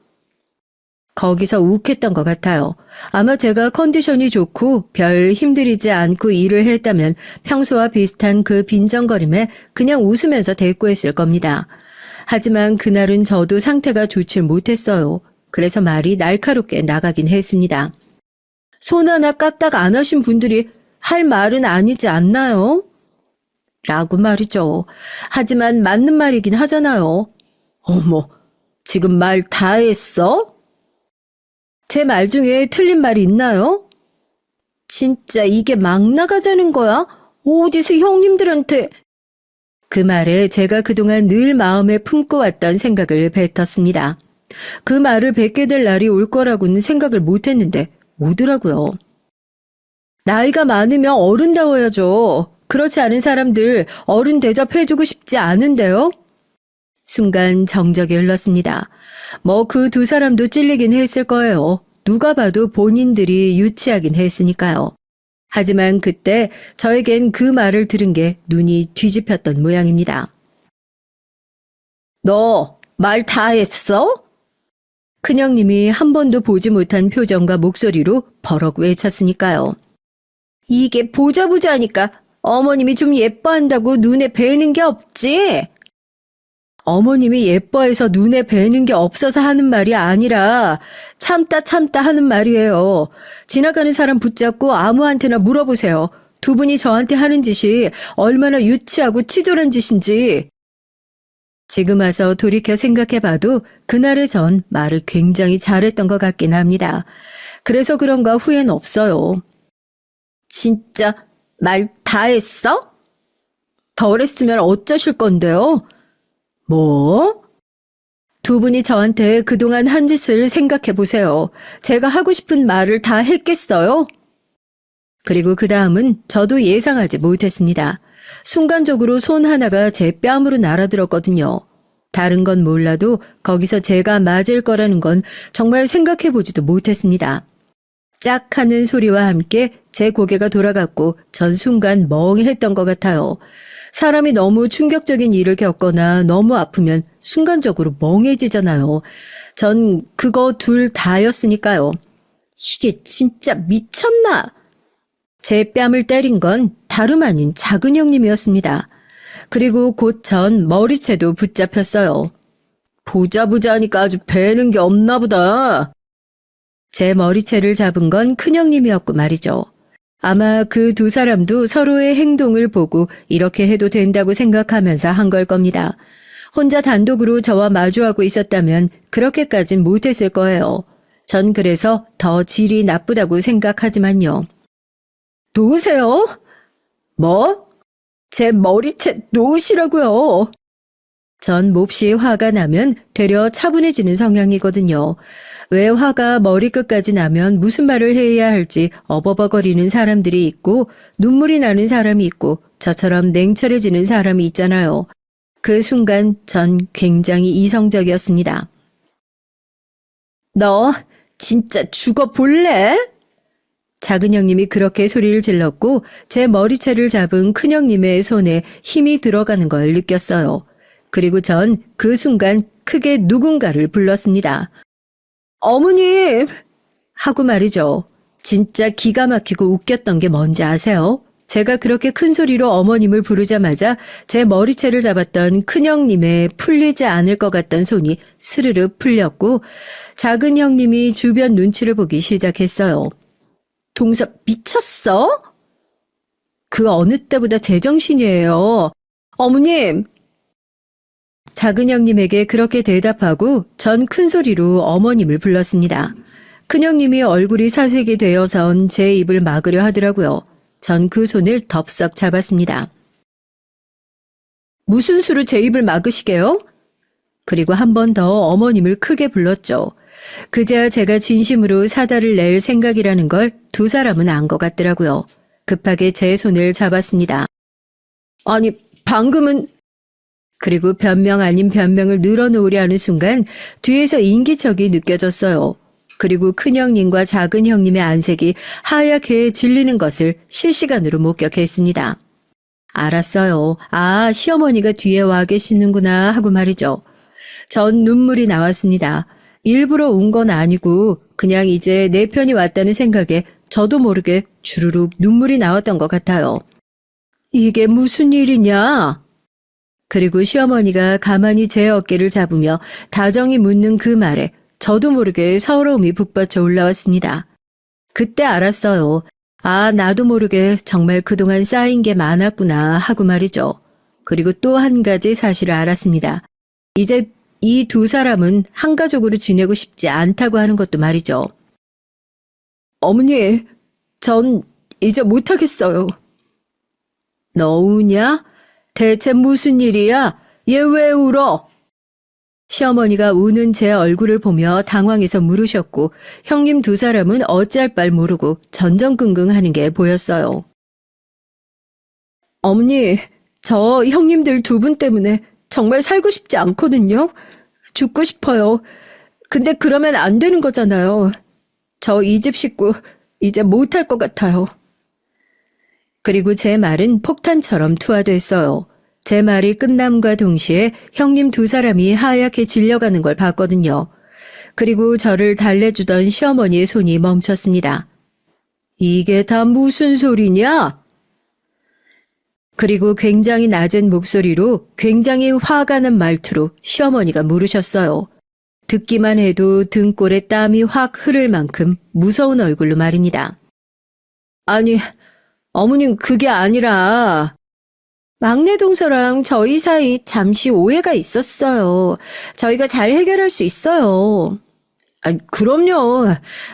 거기서 욱했던 것 같아요. 아마 제가 컨디션이 좋고 별 힘들이지 않고 일을 했다면 평소와 비슷한 그 빈정거림에 그냥 웃으면서 대꾸했을 겁니다. 하지만 그날은 저도 상태가 좋질 못했어요. 그래서 말이 날카롭게 나가긴 했습니다. 손 하나 까딱 안 하신 분들이 할 말은 아니지 않나요? 라고 말이죠. 하지만 맞는 말이긴 하잖아요. 어머, 지금 말 다 했어? 제 말 중에 틀린 말이 있나요? 진짜 이게 막 나가자는 거야? 어디서 형님들한테... 그 말에 제가 그동안 늘 마음에 품고 왔던 생각을 뱉었습니다. 그 말을 뱉게 될 날이 올 거라고는 생각을 못했는데 오더라고요. 나이가 많으면 어른다워야죠. 그렇지 않은 사람들 어른 대접해주고 싶지 않은데요? 순간 정적이 흘렀습니다. 뭐 그 두 사람도 찔리긴 했을 거예요. 누가 봐도 본인들이 유치하긴 했으니까요. 하지만 그때 저에겐 그 말을 들은 게 눈이 뒤집혔던 모양입니다. 너 말 다 했어? 큰형님이 한 번도 보지 못한 표정과 목소리로 버럭 외쳤으니까요. 이게 보자 하니까 어머님이 좀 예뻐한다고 눈에 뵈는 게 없지? 어머님이 예뻐해서 눈에 뵈는 게 없어서 하는 말이 아니라 참다 하는 말이에요. 지나가는 사람 붙잡고 아무한테나 물어보세요. 두 분이 저한테 하는 짓이 얼마나 유치하고 치졸한 짓인지. 지금 와서 돌이켜 생각해봐도 그날의 전 말을 굉장히 잘했던 것 같긴 합니다. 그래서 그런가 후회는 없어요. 진짜 말 다 했어? 덜 했으면 어쩌실 건데요? 뭐? 두 분이 저한테 그동안 한 짓을 생각해 보세요. 제가 하고 싶은 말을 다 했겠어요? 그리고 그 다음은 저도 예상하지 못했습니다. 순간적으로 손 하나가 제 뺨으로 날아들었거든요. 다른 건 몰라도 거기서 제가 맞을 거라는 건 정말 생각해보지도 못했습니다. 짝 하는 소리와 함께 제 고개가 돌아갔고 전 순간 멍했던 것 같아요. 사람이 너무 충격적인 일을 겪거나 너무 아프면 순간적으로 멍해지잖아요. 전 그거 둘 다였으니까요. 이게 진짜 미쳤나? 제 뺨을 때린 건 다름 아닌 작은 형님이었습니다. 그리고 곧 전 머리채도 붙잡혔어요. 보자 하니까 아주 배는 게 없나 보다. 제 머리채를 잡은 건 큰형님이었고 말이죠. 아마 그 두 사람도 서로의 행동을 보고 이렇게 해도 된다고 생각하면서 한 걸 겁니다. 혼자 단독으로 저와 마주하고 있었다면 그렇게까진 못했을 거예요. 전 그래서 더 질이 나쁘다고 생각하지만요. 놓으세요? 뭐? 제 머리채 놓으시라고요. 전 몹시 화가 나면 되려 차분해지는 성향이거든요. 왜 화가 머리끝까지 나면 무슨 말을 해야 할지 어버버거리는 사람들이 있고 눈물이 나는 사람이 있고 저처럼 냉철해지는 사람이 있잖아요. 그 순간 전 굉장히 이성적이었습니다. 너 진짜 죽어볼래? 작은 형님이 그렇게 소리를 질렀고 제 머리채를 잡은 큰 형님의 손에 힘이 들어가는 걸 느꼈어요. 그리고 전 그 순간 크게 누군가를 불렀습니다. 어머님! 하고 말이죠. 진짜 기가 막히고 웃겼던 게 뭔지 아세요? 제가 그렇게 큰 소리로 어머님을 부르자마자 제 머리채를 잡았던 큰형님의 풀리지 않을 것 같던 손이 스르르 풀렸고 작은 형님이 주변 눈치를 보기 시작했어요. 동서 미쳤어? 그 어느 때보다 제정신이에요. 어머님! 작은 형님에게 그렇게 대답하고 전 큰 소리로 어머님을 불렀습니다. 큰 형님이 얼굴이 사색이 되어선 제 입을 막으려 하더라고요. 전 그 손을 덥석 잡았습니다. 무슨 수로 제 입을 막으시게요? 그리고 한 번 더 어머님을 크게 불렀죠. 그제야 제가 진심으로 사달을 낼 생각이라는 걸 두 사람은 안 것 같더라고요. 급하게 제 손을 잡았습니다. 아니, 방금은... 그리고 변명 아닌 변명을 늘어놓으려 하는 순간 뒤에서 인기척이 느껴졌어요. 그리고 큰형님과 작은 형님의 안색이 하얗게 질리는 것을 실시간으로 목격했습니다. 알았어요. 아, 시어머니가 뒤에 와 계시는구나 하고 말이죠. 전 눈물이 나왔습니다. 일부러 운 건 아니고 그냥 이제 내 편이 왔다는 생각에 저도 모르게 주르륵 눈물이 나왔던 것 같아요. 이게 무슨 일이냐? 그리고 시어머니가 가만히 제 어깨를 잡으며 다정히 묻는 그 말에 저도 모르게 서러움이 북받쳐 올라왔습니다. 그때 알았어요. 아, 나도 모르게 정말 그동안 쌓인 게 많았구나 하고 말이죠. 그리고 또 한 가지 사실을 알았습니다. 이제 이 두 사람은 한 가족으로 지내고 싶지 않다고 하는 것도 말이죠. 어머니, 전 이제 못하겠어요. 너 우냐? 대체 무슨 일이야? 얘 왜 울어? 시어머니가 우는 제 얼굴을 보며 당황해서 물으셨고 형님 두 사람은 어찌할 바를 모르고 전전긍긍하는 게 보였어요. 어머니, 저 형님들 두 분 때문에 정말 살고 싶지 않거든요. 죽고 싶어요. 근데 그러면 안 되는 거잖아요. 저 이 집 식구 이제 못할 것 같아요. 그리고 제 말은 폭탄처럼 투하됐어요. 제 말이 끝남과 동시에 형님 두 사람이 하얗게 질려가는 걸 봤거든요. 그리고 저를 달래주던 시어머니의 손이 멈췄습니다. 이게 다 무슨 소리냐? 그리고 굉장히 낮은 목소리로 굉장히 화가 난 말투로 시어머니가 물으셨어요. 듣기만 해도 등골에 땀이 확 흐를 만큼 무서운 얼굴로 말입니다. 아니, 어머님 그게 아니라 막내 동서랑 저희 사이 잠시 오해가 있었어요. 저희가 잘 해결할 수 있어요. 아니, 그럼요.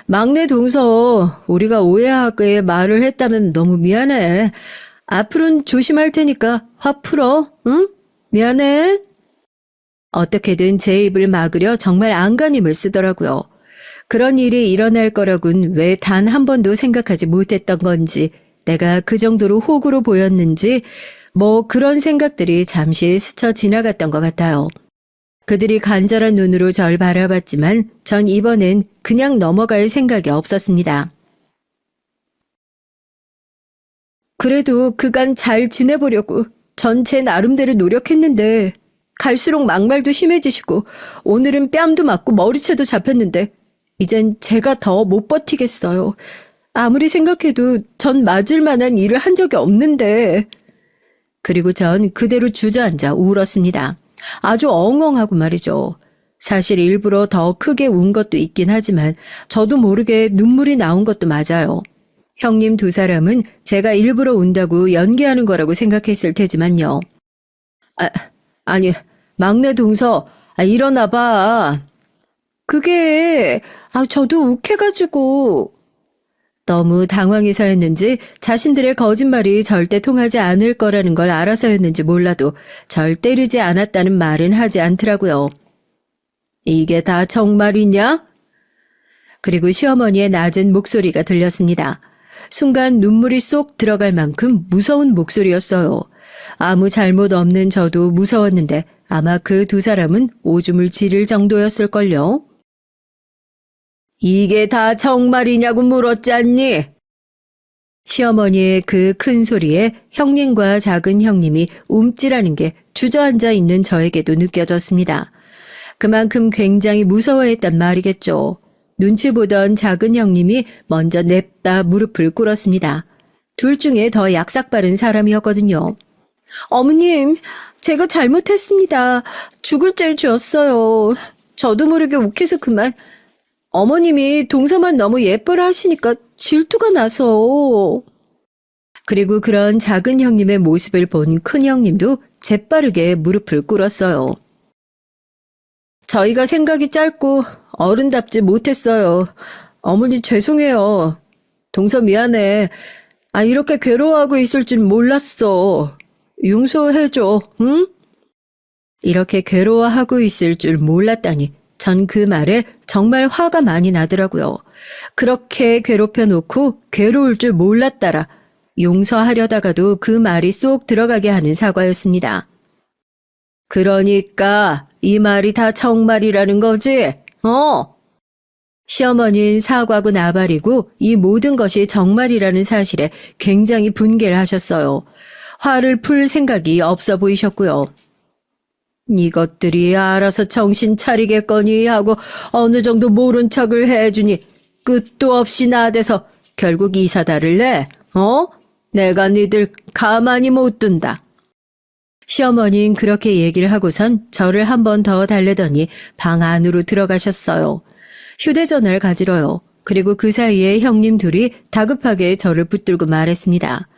막내 동서 우리가 오해하게 말을 했다면 너무 미안해. 앞으로는 조심할 테니까 화 풀어. 응? 미안해. 어떻게든 제 입을 막으려 정말 안간힘을 쓰더라고요. 그런 일이 일어날 거라곤 왜 단 한 번도 생각하지 못했던 건지, 내가 그 정도로 호구로 보였는지 뭐 그런 생각들이 잠시 스쳐 지나갔던 것 같아요. 그들이 간절한 눈으로 절 바라봤지만 전 이번엔 그냥 넘어갈 생각이 없었습니다. 그래도 그간 잘 지내보려고 전 제 나름대로 노력했는데 갈수록 막말도 심해지시고 오늘은 뺨도 맞고 머리채도 잡혔는데 이젠 제가 더 못 버티겠어요. 아무리 생각해도 전 맞을 만한 일을 한 적이 없는데. 그리고 전 그대로 주저앉아 울었습니다. 아주 엉엉하고 말이죠. 사실 일부러 더 크게 운 것도 있긴 하지만 저도 모르게 눈물이 나온 것도 맞아요. 형님 두 사람은 제가 일부러 운다고 연기하는 거라고 생각했을 테지만요. 아니, 막내 동서, 일어나 봐. 그게, 저도 욱해가지고. 너무 당황해서였는지 자신들의 거짓말이 절대 통하지 않을 거라는 걸 알아서였는지 몰라도 절 때리지 않았다는 말은 하지 않더라고요. 이게 다 정말이냐? 그리고 시어머니의 낮은 목소리가 들렸습니다. 순간 눈물이 쏙 들어갈 만큼 무서운 목소리였어요. 아무 잘못 없는 저도 무서웠는데 아마 그 두 사람은 오줌을 지를 정도였을걸요. 이게 다 정말이냐고 물었지 않니? 시어머니의 그 큰 소리에 형님과 작은 형님이 움찔하는 게 주저앉아 있는 저에게도 느껴졌습니다. 그만큼 굉장히 무서워했단 말이겠죠. 눈치 보던 작은 형님이 먼저 냅다 무릎을 꿇었습니다. 둘 중에 더 약삭 빠른 사람이었거든요. 어머님, 제가 잘못했습니다. 죽을 죄를 지었어요. 저도 모르게 욱해서 그만. 어머님이 동서만 너무 예뻐라 하시니까 질투가 나서. 그리고 그런 작은 형님의 모습을 본 큰 형님도 재빠르게 무릎을 꿇었어요. 저희가 생각이 짧고 어른답지 못했어요. 어머니 죄송해요. 동서 미안해. 이렇게 괴로워하고 있을 줄 몰랐어. 용서해줘, 응? 이렇게 괴로워하고 있을 줄 몰랐다니 전 그 말에 정말 화가 많이 나더라고요. 그렇게 괴롭혀 놓고 괴로울 줄 몰랐다라 용서하려다가도 그 말이 쏙 들어가게 하는 사과였습니다. 그러니까 이 말이 다 정말이라는 거지? 시어머니는 사과고 나발이고 이 모든 것이 정말이라는 사실에 굉장히 분개를 하셨어요. 화를 풀 생각이 없어 보이셨고요. 이것들이 알아서 정신 차리겠거니 하고 어느 정도 모른 척을 해주니 끝도 없이 나대서 결국 이사다를 내? 내가 니들 가만히 못 둔다. 시어머니는 그렇게 얘기를 하고선 저를 한 번 더 달래더니 방 안으로 들어가셨어요. 휴대전화를 가지러요. 그리고 그 사이에 형님 둘이 다급하게 저를 붙들고 말했습니다.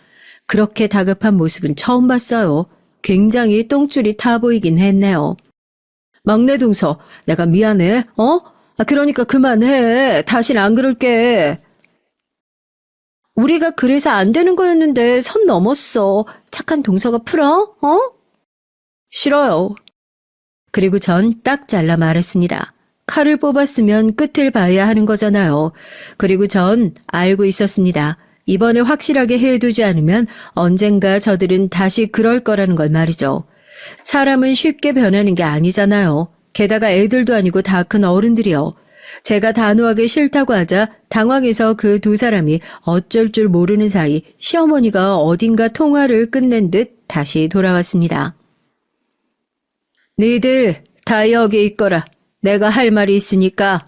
그렇게 다급한 모습은 처음 봤어요. 굉장히 똥줄이 타 보이긴 했네요. 막내 동서, 내가 미안해. 그러니까 그만해. 다신 안 그럴게. 우리가 그래서 안 되는 거였는데 선 넘었어. 착한 동서가 풀어? 싫어요. 그리고 전 딱 잘라 말했습니다. 칼을 뽑았으면 끝을 봐야 하는 거잖아요. 그리고 전 알고 있었습니다. 이번에 확실하게 해두지 않으면 언젠가 저들은 다시 그럴 거라는 걸 말이죠. 사람은 쉽게 변하는 게 아니잖아요. 게다가 애들도 아니고 다 큰 어른들이요. 제가 단호하게 싫다고 하자 당황해서 그 두 사람이 어쩔 줄 모르는 사이 시어머니가 어딘가 통화를 끝낸 듯 다시 돌아왔습니다. 니들 다 여기 있거라. 내가 할 말이 있으니까.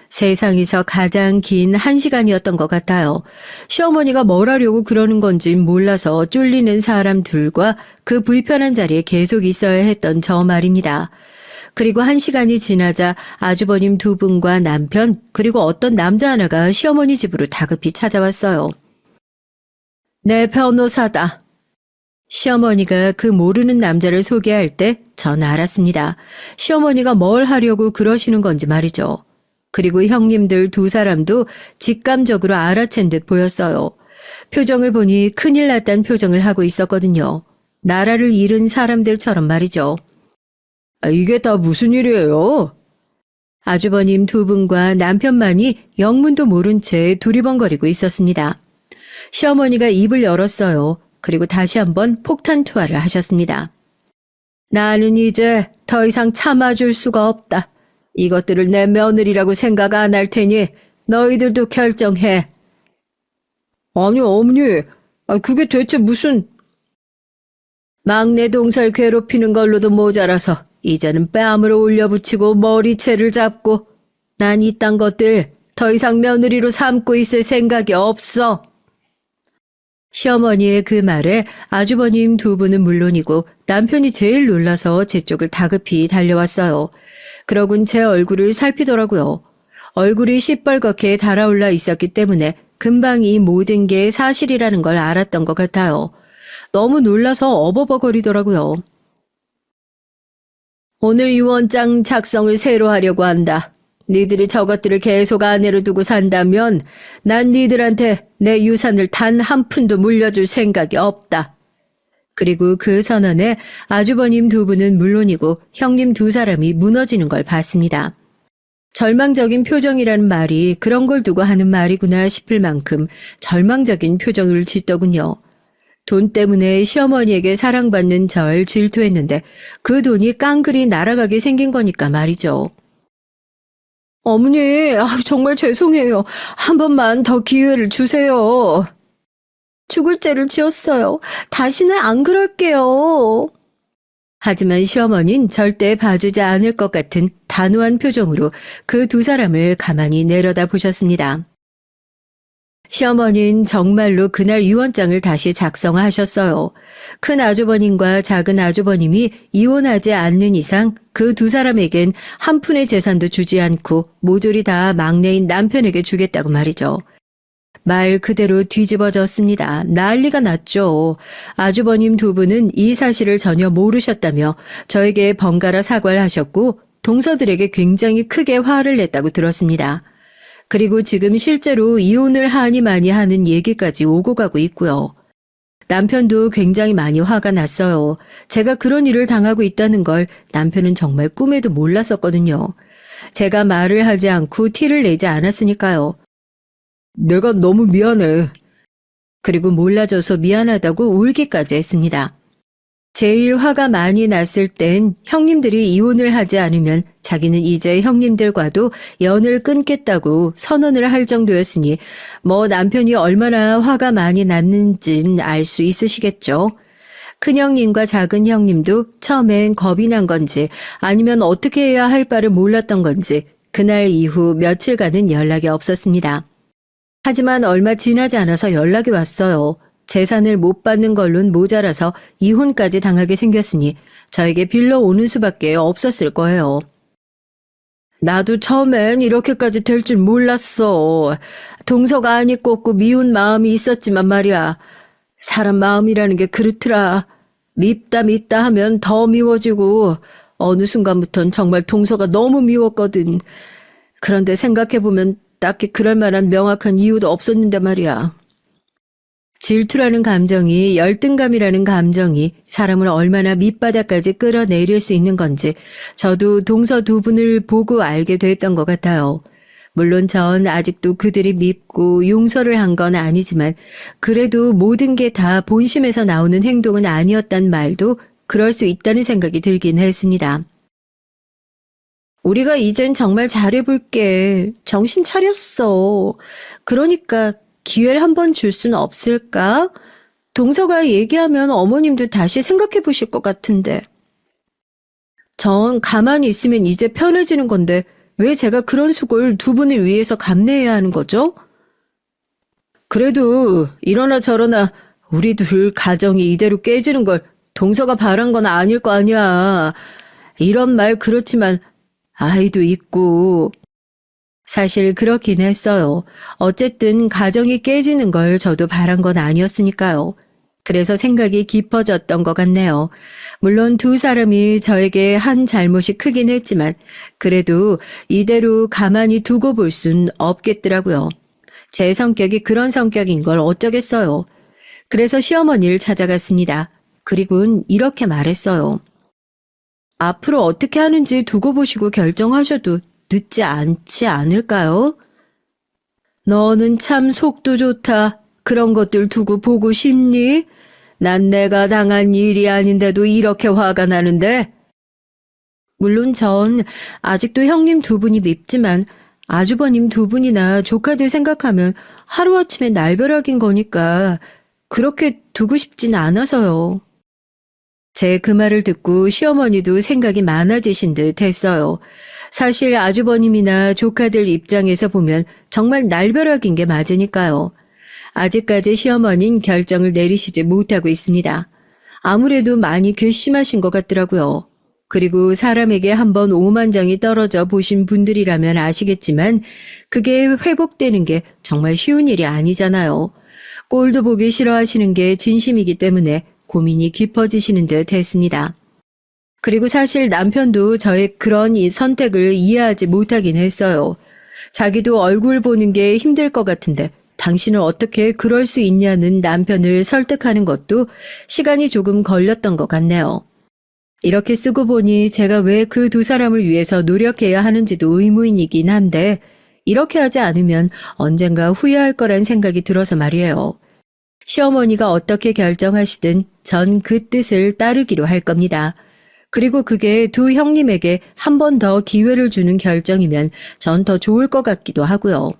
세상에서 가장 긴 1시간이었던 것 같아요. 시어머니가 뭘 하려고 그러는 건지 몰라서 쫄리는 사람 둘과 그 불편한 자리에 계속 있어야 했던 저 말입니다. 그리고 1시간이 지나자 아주버님 두 분과 남편 그리고 어떤 남자 하나가 시어머니 집으로 다급히 찾아왔어요. 내 변호사다. 시어머니가 그 모르는 남자를 소개할 때 전 알았습니다. 시어머니가 뭘 하려고 그러시는 건지 말이죠. 그리고 형님들 두 사람도 직감적으로 알아챈 듯 보였어요. 표정을 보니 큰일 났단 표정을 하고 있었거든요. 나라를 잃은 사람들처럼 말이죠. 이게 다 무슨 일이에요? 아주버님 두 분과 남편만이 영문도 모른 채 두리번거리고 있었습니다. 시어머니가 입을 열었어요. 그리고 다시 한번 폭탄 투하를 하셨습니다. 나는 이제 더 이상 참아줄 수가 없다. 이것들을 내 며느리라고 생각 안 할 테니 너희들도 결정해. 아니, 어머니, 그게 대체 무슨... 막내 동서를 괴롭히는 걸로도 모자라서 이제는 뺨으로 올려붙이고 머리채를 잡고 난 이딴 것들 더 이상 며느리로 삼고 있을 생각이 없어. 시어머니의 그 말에 아주버님 두 분은 물론이고 남편이 제일 놀라서 제 쪽을 다급히 달려왔어요. 그러곤 제 얼굴을 살피더라고요. 얼굴이 시뻘겋게 달아올라 있었기 때문에 금방 이 모든 게 사실이라는 걸 알았던 것 같아요. 너무 놀라서 어버버거리더라고요. 오늘 유언장 작성을 새로 하려고 한다. 니들이 저것들을 계속 아내로 두고 산다면 난 니들한테 내 유산을 단 한 푼도 물려줄 생각이 없다. 그리고 그 선언에 아주버님 두 분은 물론이고 형님 두 사람이 무너지는 걸 봤습니다. 절망적인 표정이라는 말이 그런 걸 두고 하는 말이구나 싶을 만큼 절망적인 표정을 짓더군요. 돈 때문에 시어머니에게 사랑받는 절 질투했는데 그 돈이 깡그리 날아가게 생긴 거니까 말이죠. 어머니, 정말 죄송해요. 한 번만 더 기회를 주세요. 죽을 죄를 지었어요. 다시는 안 그럴게요. 하지만 시어머니는 절대 봐주지 않을 것 같은 단호한 표정으로 그 두 사람을 가만히 내려다 보셨습니다. 시어머니는 정말로 그날 유언장을 다시 작성하셨어요. 큰 아주버님과 작은 아주버님이 이혼하지 않는 이상 그 두 사람에겐 한 푼의 재산도 주지 않고 모조리 다 막내인 남편에게 주겠다고 말이죠. 말 그대로 뒤집어졌습니다. 난리가 났죠. 아주버님 두 분은 이 사실을 전혀 모르셨다며 저에게 번갈아 사과를 하셨고 동서들에게 굉장히 크게 화를 냈다고 들었습니다. 그리고 지금 실제로 이혼을 하니 많이 하는 얘기까지 오고 가고 있고요. 남편도 굉장히 많이 화가 났어요. 제가 그런 일을 당하고 있다는 걸 남편은 정말 꿈에도 몰랐었거든요. 제가 말을 하지 않고 티를 내지 않았으니까요. 내가 너무 미안해. 그리고 몰라줘서 미안하다고 울기까지 했습니다. 제일 화가 많이 났을 땐 형님들이 이혼을 하지 않으면 자기는 이제 형님들과도 연을 끊겠다고 선언을 할 정도였으니 뭐 남편이 얼마나 화가 많이 났는진 알 수 있으시겠죠. 큰형님과 작은 형님도 처음엔 겁이 난 건지 아니면 어떻게 해야 할 바를 몰랐던 건지 그날 이후 며칠간은 연락이 없었습니다. 하지만 얼마 지나지 않아서 연락이 왔어요. 재산을 못 받는 걸로는 모자라서 이혼까지 당하게 생겼으니 저에게 빌려오는 수밖에 없었을 거예요. 나도 처음엔 이렇게까지 될 줄 몰랐어. 동서가 아니 꽂고 미운 마음이 있었지만 말이야. 사람 마음이라는 게 그렇더라. 밉다 하면 더 미워지고 어느 순간부턴 정말 동서가 너무 미웠거든. 그런데 생각해보면 딱히 그럴 만한 명확한 이유도 없었는데 말이야. 질투라는 감정이 열등감이라는 감정이 사람을 얼마나 밑바닥까지 끌어내릴 수 있는 건지 저도 동서 두 분을 보고 알게 됐던 것 같아요. 물론 전 아직도 그들이 밉고 용서를 한 건 아니지만 그래도 모든 게 다 본심에서 나오는 행동은 아니었단 말도 그럴 수 있다는 생각이 들긴 했습니다. 우리가 이젠 정말 잘해볼게. 정신 차렸어. 그러니까 기회를 한번 줄 수는 없을까? 동서가 얘기하면 어머님도 다시 생각해 보실 것 같은데. 전 가만히 있으면 이제 편해지는 건데 왜 제가 그런 수고를 두 분을 위해서 감내해야 하는 거죠? 그래도 이러나 저러나 우리 둘 가정이 이대로 깨지는 걸 동서가 바란 건 아닐 거 아니야. 이런 말 그렇지만 아이도 있고. 사실 그렇긴 했어요. 어쨌든 가정이 깨지는 걸 저도 바란 건 아니었으니까요. 그래서 생각이 깊어졌던 것 같네요. 물론 두 사람이 저에게 한 잘못이 크긴 했지만 그래도 이대로 가만히 두고 볼 순 없겠더라고요. 제 성격이 그런 성격인 걸 어쩌겠어요. 그래서 시어머니를 찾아갔습니다. 그리고는 이렇게 말했어요. 앞으로 어떻게 하는지 두고 보시고 결정하셔도 늦지 않지 않을까요? 너는 참 속도 좋다. 그런 것들 두고 보고 싶니? 난 내가 당한 일이 아닌데도 이렇게 화가 나는데? 물론 전 아직도 형님 두 분이 밉지만 아주버님 두 분이나 조카들 생각하면 하루아침에 날벼락인 거니까 그렇게 두고 싶진 않아서요. 제 그 말을 듣고 시어머니도 생각이 많아지신 듯 했어요. 사실 아주버님이나 조카들 입장에서 보면 정말 날벼락인 게 맞으니까요. 아직까지 시어머니는 결정을 내리시지 못하고 있습니다. 아무래도 많이 괘씸하신 것 같더라고요. 그리고 사람에게 한번 오만정이 떨어져 보신 분들이라면 아시겠지만 그게 회복되는 게 정말 쉬운 일이 아니잖아요. 꼴도 보기 싫어하시는 게 진심이기 때문에 고민이 깊어지시는 듯 했습니다. 그리고 사실 남편도 저의 그런 이 선택을 이해하지 못하긴 했어요. 자기도 얼굴 보는 게 힘들 것 같은데 당신은 어떻게 그럴 수 있냐는 남편을 설득하는 것도 시간이 조금 걸렸던 것 같네요. 이렇게 쓰고 보니 제가 왜 그 두 사람을 위해서 노력해야 하는지도 의무이긴 한데 이렇게 하지 않으면 언젠가 후회할 거란 생각이 들어서 말이에요. 시어머니가 어떻게 결정하시든 전 그 뜻을 따르기로 할 겁니다. 그리고 그게 두 형님에게 한 번 더 기회를 주는 결정이면 전 더 좋을 것 같기도 하고요.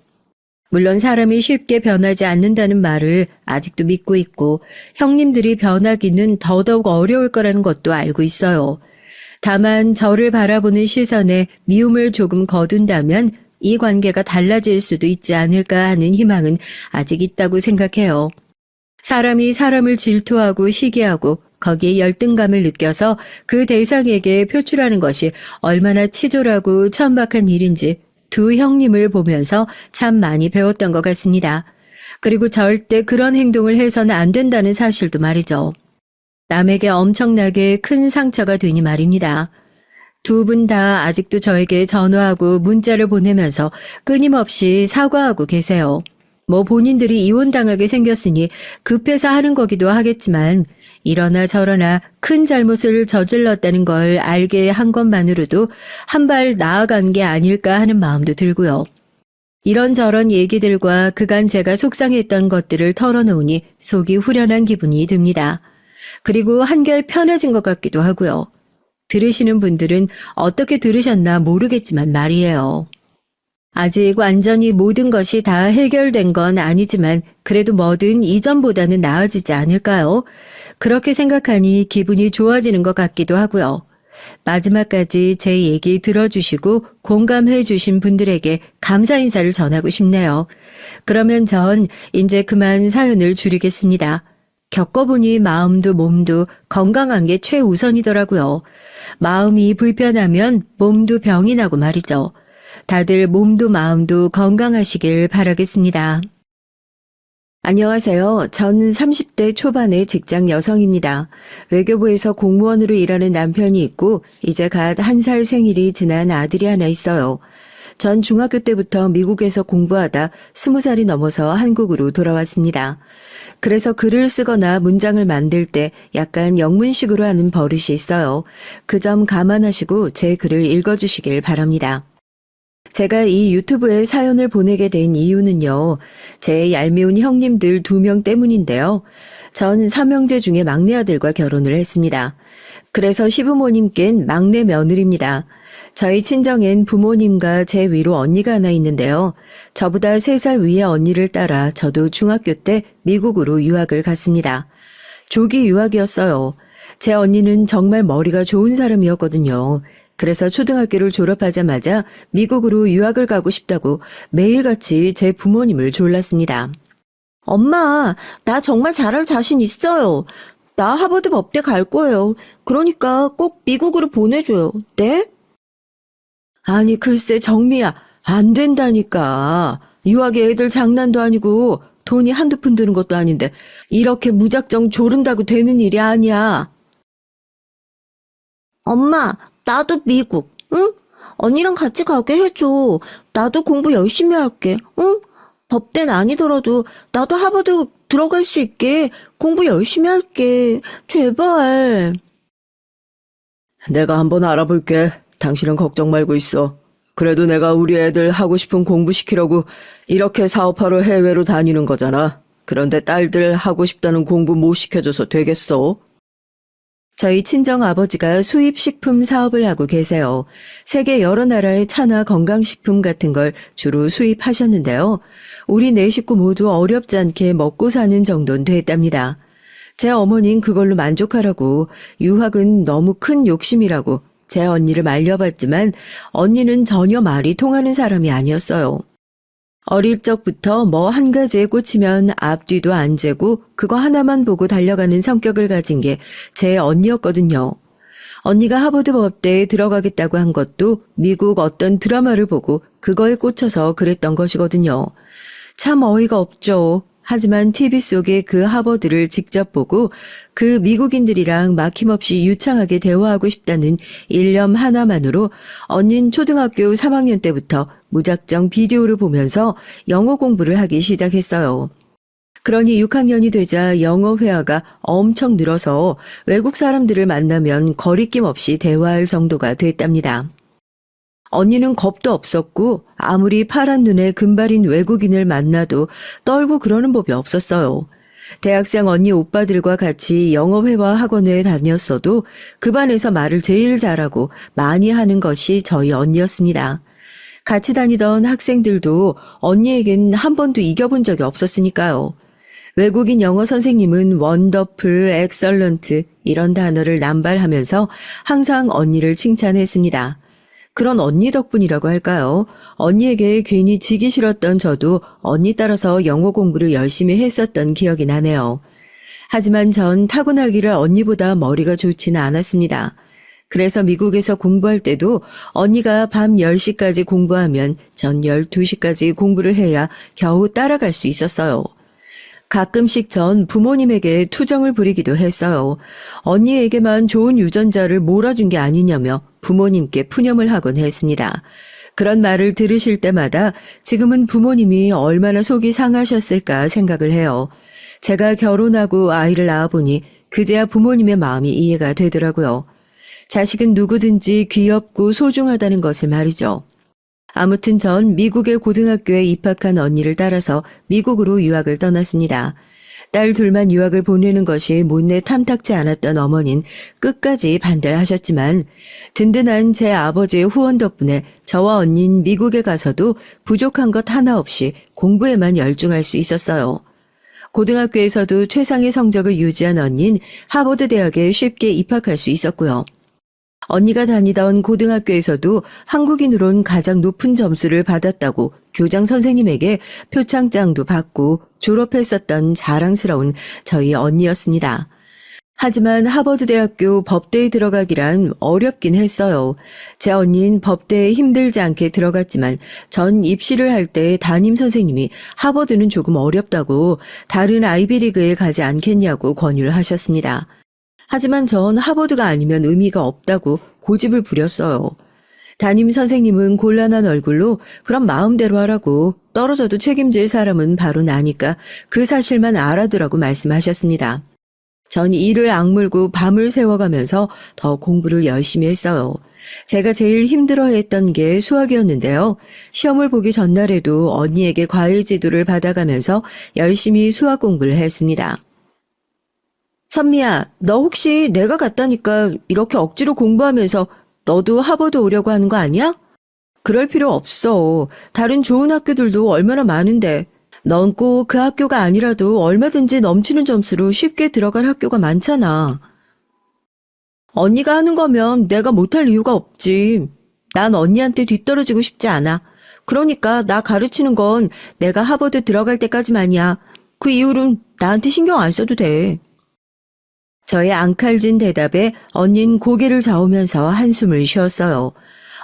물론 사람이 쉽게 변하지 않는다는 말을 아직도 믿고 있고 형님들이 변하기는 더더욱 어려울 거라는 것도 알고 있어요. 다만 저를 바라보는 시선에 미움을 조금 거둔다면 이 관계가 달라질 수도 있지 않을까 하는 희망은 아직 있다고 생각해요. 사람이 사람을 질투하고 시기하고 거기에 열등감을 느껴서 그 대상에게 표출하는 것이 얼마나 치졸하고 천박한 일인지 두 형님을 보면서 참 많이 배웠던 것 같습니다. 그리고 절대 그런 행동을 해서는 안 된다는 사실도 말이죠. 남에게 엄청나게 큰 상처가 되니 말입니다. 두 분 다 아직도 저에게 전화하고 문자를 보내면서 끊임없이 사과하고 계세요. 뭐 본인들이 이혼당하게 생겼으니 급해서 하는 거기도 하겠지만 이러나 저러나 큰 잘못을 저질렀다는 걸 알게 한 것만으로도 한 발 나아간 게 아닐까 하는 마음도 들고요. 이런저런 얘기들과 그간 제가 속상했던 것들을 털어놓으니 속이 후련한 기분이 듭니다. 그리고 한결 편해진 것 같기도 하고요. 들으시는 분들은 어떻게 들으셨나 모르겠지만 말이에요. 아직 완전히 모든 것이 다 해결된 건 아니지만 그래도 뭐든 이전보다는 나아지지 않을까요? 그렇게 생각하니 기분이 좋아지는 것 같기도 하고요. 마지막까지 제 얘기 들어주시고 공감해 주신 분들에게 감사 인사를 전하고 싶네요. 그러면 전 이제 그만 사연을 줄이겠습니다. 겪어보니 마음도 몸도 건강한 게 최우선이더라고요. 마음이 불편하면 몸도 병이 나고 말이죠. 다들 몸도 마음도 건강하시길 바라겠습니다. 안녕하세요. 저는 30대 초반의 직장 여성입니다. 외교부에서 공무원으로 일하는 남편이 있고 이제 갓 1살 생일이 지난 아들이 하나 있어요. 전 중학교 때부터 미국에서 공부하다 20살이 넘어서 한국으로 돌아왔습니다. 그래서 글을 쓰거나 문장을 만들 때 약간 영문식으로 하는 버릇이 있어요. 그 점 감안하시고 제 글을 읽어주시길 바랍니다. 제가 이 유튜브에 사연을 보내게 된 이유는요. 제 얄미운 형님들 2명 때문인데요. 전 3형제 중에 막내 아들과 결혼을 했습니다. 그래서 시부모님껜 막내 며느리입니다. 저희 친정엔 부모님과 제 위로 언니가 하나 있는데요. 저보다 3살 위의 언니를 따라 저도 중학교 때 미국으로 유학을 갔습니다. 조기 유학이었어요. 제 언니는 정말 머리가 좋은 사람이었거든요. 그래서 초등학교를 졸업하자마자 미국으로 유학을 가고 싶다고 매일같이 제 부모님을 졸랐습니다. 엄마, 나 정말 잘할 자신 있어요. 나 하버드 법대 갈 거예요. 그러니까 꼭 미국으로 보내줘요. 네? 아니 글쎄 정미야, 안 된다니까. 유학에 애들 장난도 아니고 돈이 한두 푼 드는 것도 아닌데 이렇게 무작정 조른다고 되는 일이 아니야. 엄마, 나도 미국, 응? 언니랑 같이 가게 해줘. 나도 공부 열심히 할게, 응? 법대는 아니더라도 나도 하버드 들어갈 수 있게 공부 열심히 할게. 제발. 내가 한번 알아볼게. 당신은 걱정 말고 있어. 그래도 내가 우리 애들 하고 싶은 공부 시키려고 이렇게 사업하러 해외로 다니는 거잖아. 그런데 딸들 하고 싶다는 공부 못 시켜줘서 되겠어? 저희 친정 아버지가 수입식품 사업을 하고 계세요. 세계 여러 나라의 차나 건강식품 같은 걸 주로 수입하셨는데요. 우리 네 식구 모두 어렵지 않게 먹고 사는 정도는 됐답니다. 제 어머니는 그걸로 만족하라고 유학은 너무 큰 욕심이라고 제 언니를 말려봤지만 언니는 전혀 말이 통하는 사람이 아니었어요. 어릴 적부터 뭐 한 가지에 꽂히면 앞뒤도 안 재고 그거 하나만 보고 달려가는 성격을 가진 게 제 언니였거든요. 언니가 하버드 법대에 들어가겠다고 한 것도 미국 어떤 드라마를 보고 그거에 꽂혀서 그랬던 것이거든요. 참 어이가 없죠. 하지만 TV 속에 그 하버드를 직접 보고 그 미국인들이랑 막힘없이 유창하게 대화하고 싶다는 일념 하나만으로 언닌 초등학교 3학년 때부터 무작정 비디오를 보면서 영어 공부를 하기 시작했어요. 그러니 6학년이 되자 영어 회화가 엄청 늘어서 외국 사람들을 만나면 거리낌 없이 대화할 정도가 됐답니다. 언니는 겁도 없었고 아무리 파란 눈에 금발인 외국인을 만나도 떨고 그러는 법이 없었어요. 대학생 언니 오빠들과 같이 영어 회화 학원에 다녔어도 그 반에서 말을 제일 잘하고 많이 하는 것이 저희 언니였습니다. 같이 다니던 학생들도 언니에겐 한 번도 이겨본 적이 없었으니까요. 외국인 영어 선생님은 원더풀, 엑설런트 이런 단어를 남발하면서 항상 언니를 칭찬했습니다. 그런 언니 덕분이라고 할까요? 언니에게 괜히 지기 싫었던 저도 언니 따라서 영어 공부를 열심히 했었던 기억이 나네요. 하지만 전 타고나기를 언니보다 머리가 좋지는 않았습니다. 그래서 미국에서 공부할 때도 언니가 밤 10시까지 공부하면 전 12시까지 공부를 해야 겨우 따라갈 수 있었어요. 가끔씩 전 부모님에게 투정을 부리기도 했어요. 언니에게만 좋은 유전자를 몰아준 게 아니냐며 부모님께 푸념을 하곤 했습니다. 그런 말을 들으실 때마다 지금은 부모님이 얼마나 속이 상하셨을까 생각을 해요. 제가 결혼하고 아이를 낳아보니 그제야 부모님의 마음이 이해가 되더라고요. 자식은 누구든지 귀엽고 소중하다는 것을 말이죠. 아무튼 전 미국의 고등학교에 입학한 언니를 따라서 미국으로 유학을 떠났습니다. 딸 둘만 유학을 보내는 것이 못내 탐탁지 않았던 어머니는 끝까지 반대를 하셨지만 든든한 제 아버지의 후원 덕분에 저와 언니는 미국에 가서도 부족한 것 하나 없이 공부에만 열중할 수 있었어요. 고등학교에서도 최상의 성적을 유지한 언니는 하버드 대학에 쉽게 입학할 수 있었고요. 언니가 다니던 고등학교에서도 한국인으론 가장 높은 점수를 받았다고 교장 선생님에게 표창장도 받고 졸업했었던 자랑스러운 저희 언니였습니다. 하지만 하버드 대학교 법대에 들어가기란 어렵긴 했어요. 제 언니는 법대에 힘들지 않게 들어갔지만 전 입시를 할 때 담임 선생님이 하버드는 조금 어렵다고 다른 아이비리그에 가지 않겠냐고 권유를 하셨습니다. 하지만 전 하버드가 아니면 의미가 없다고 고집을 부렸어요. 담임 선생님은 곤란한 얼굴로 그럼 마음대로 하라고 떨어져도 책임질 사람은 바로 나니까 그 사실만 알아두라고 말씀하셨습니다. 전 이를 악물고 밤을 새워가면서 더 공부를 열심히 했어요. 제가 제일 힘들어했던 게 수학이었는데요. 시험을 보기 전날에도 언니에게 과외 지도를 받아가면서 열심히 수학 공부를 했습니다. 선미야, 너 혹시 내가 갔다니까 이렇게 억지로 공부하면서 너도 하버드 오려고 하는 거 아니야? 그럴 필요 없어. 다른 좋은 학교들도 얼마나 많은데. 넌 꼭 그 학교가 아니라도 얼마든지 넘치는 점수로 쉽게 들어갈 학교가 많잖아. 언니가 하는 거면 내가 못할 이유가 없지. 난 언니한테 뒤떨어지고 싶지 않아. 그러니까 나 가르치는 건 내가 하버드 들어갈 때까지만이야. 그 이후로는 나한테 신경 안 써도 돼. 저의 앙칼진 대답에 언닌 고개를 저으면서 한숨을 쉬었어요.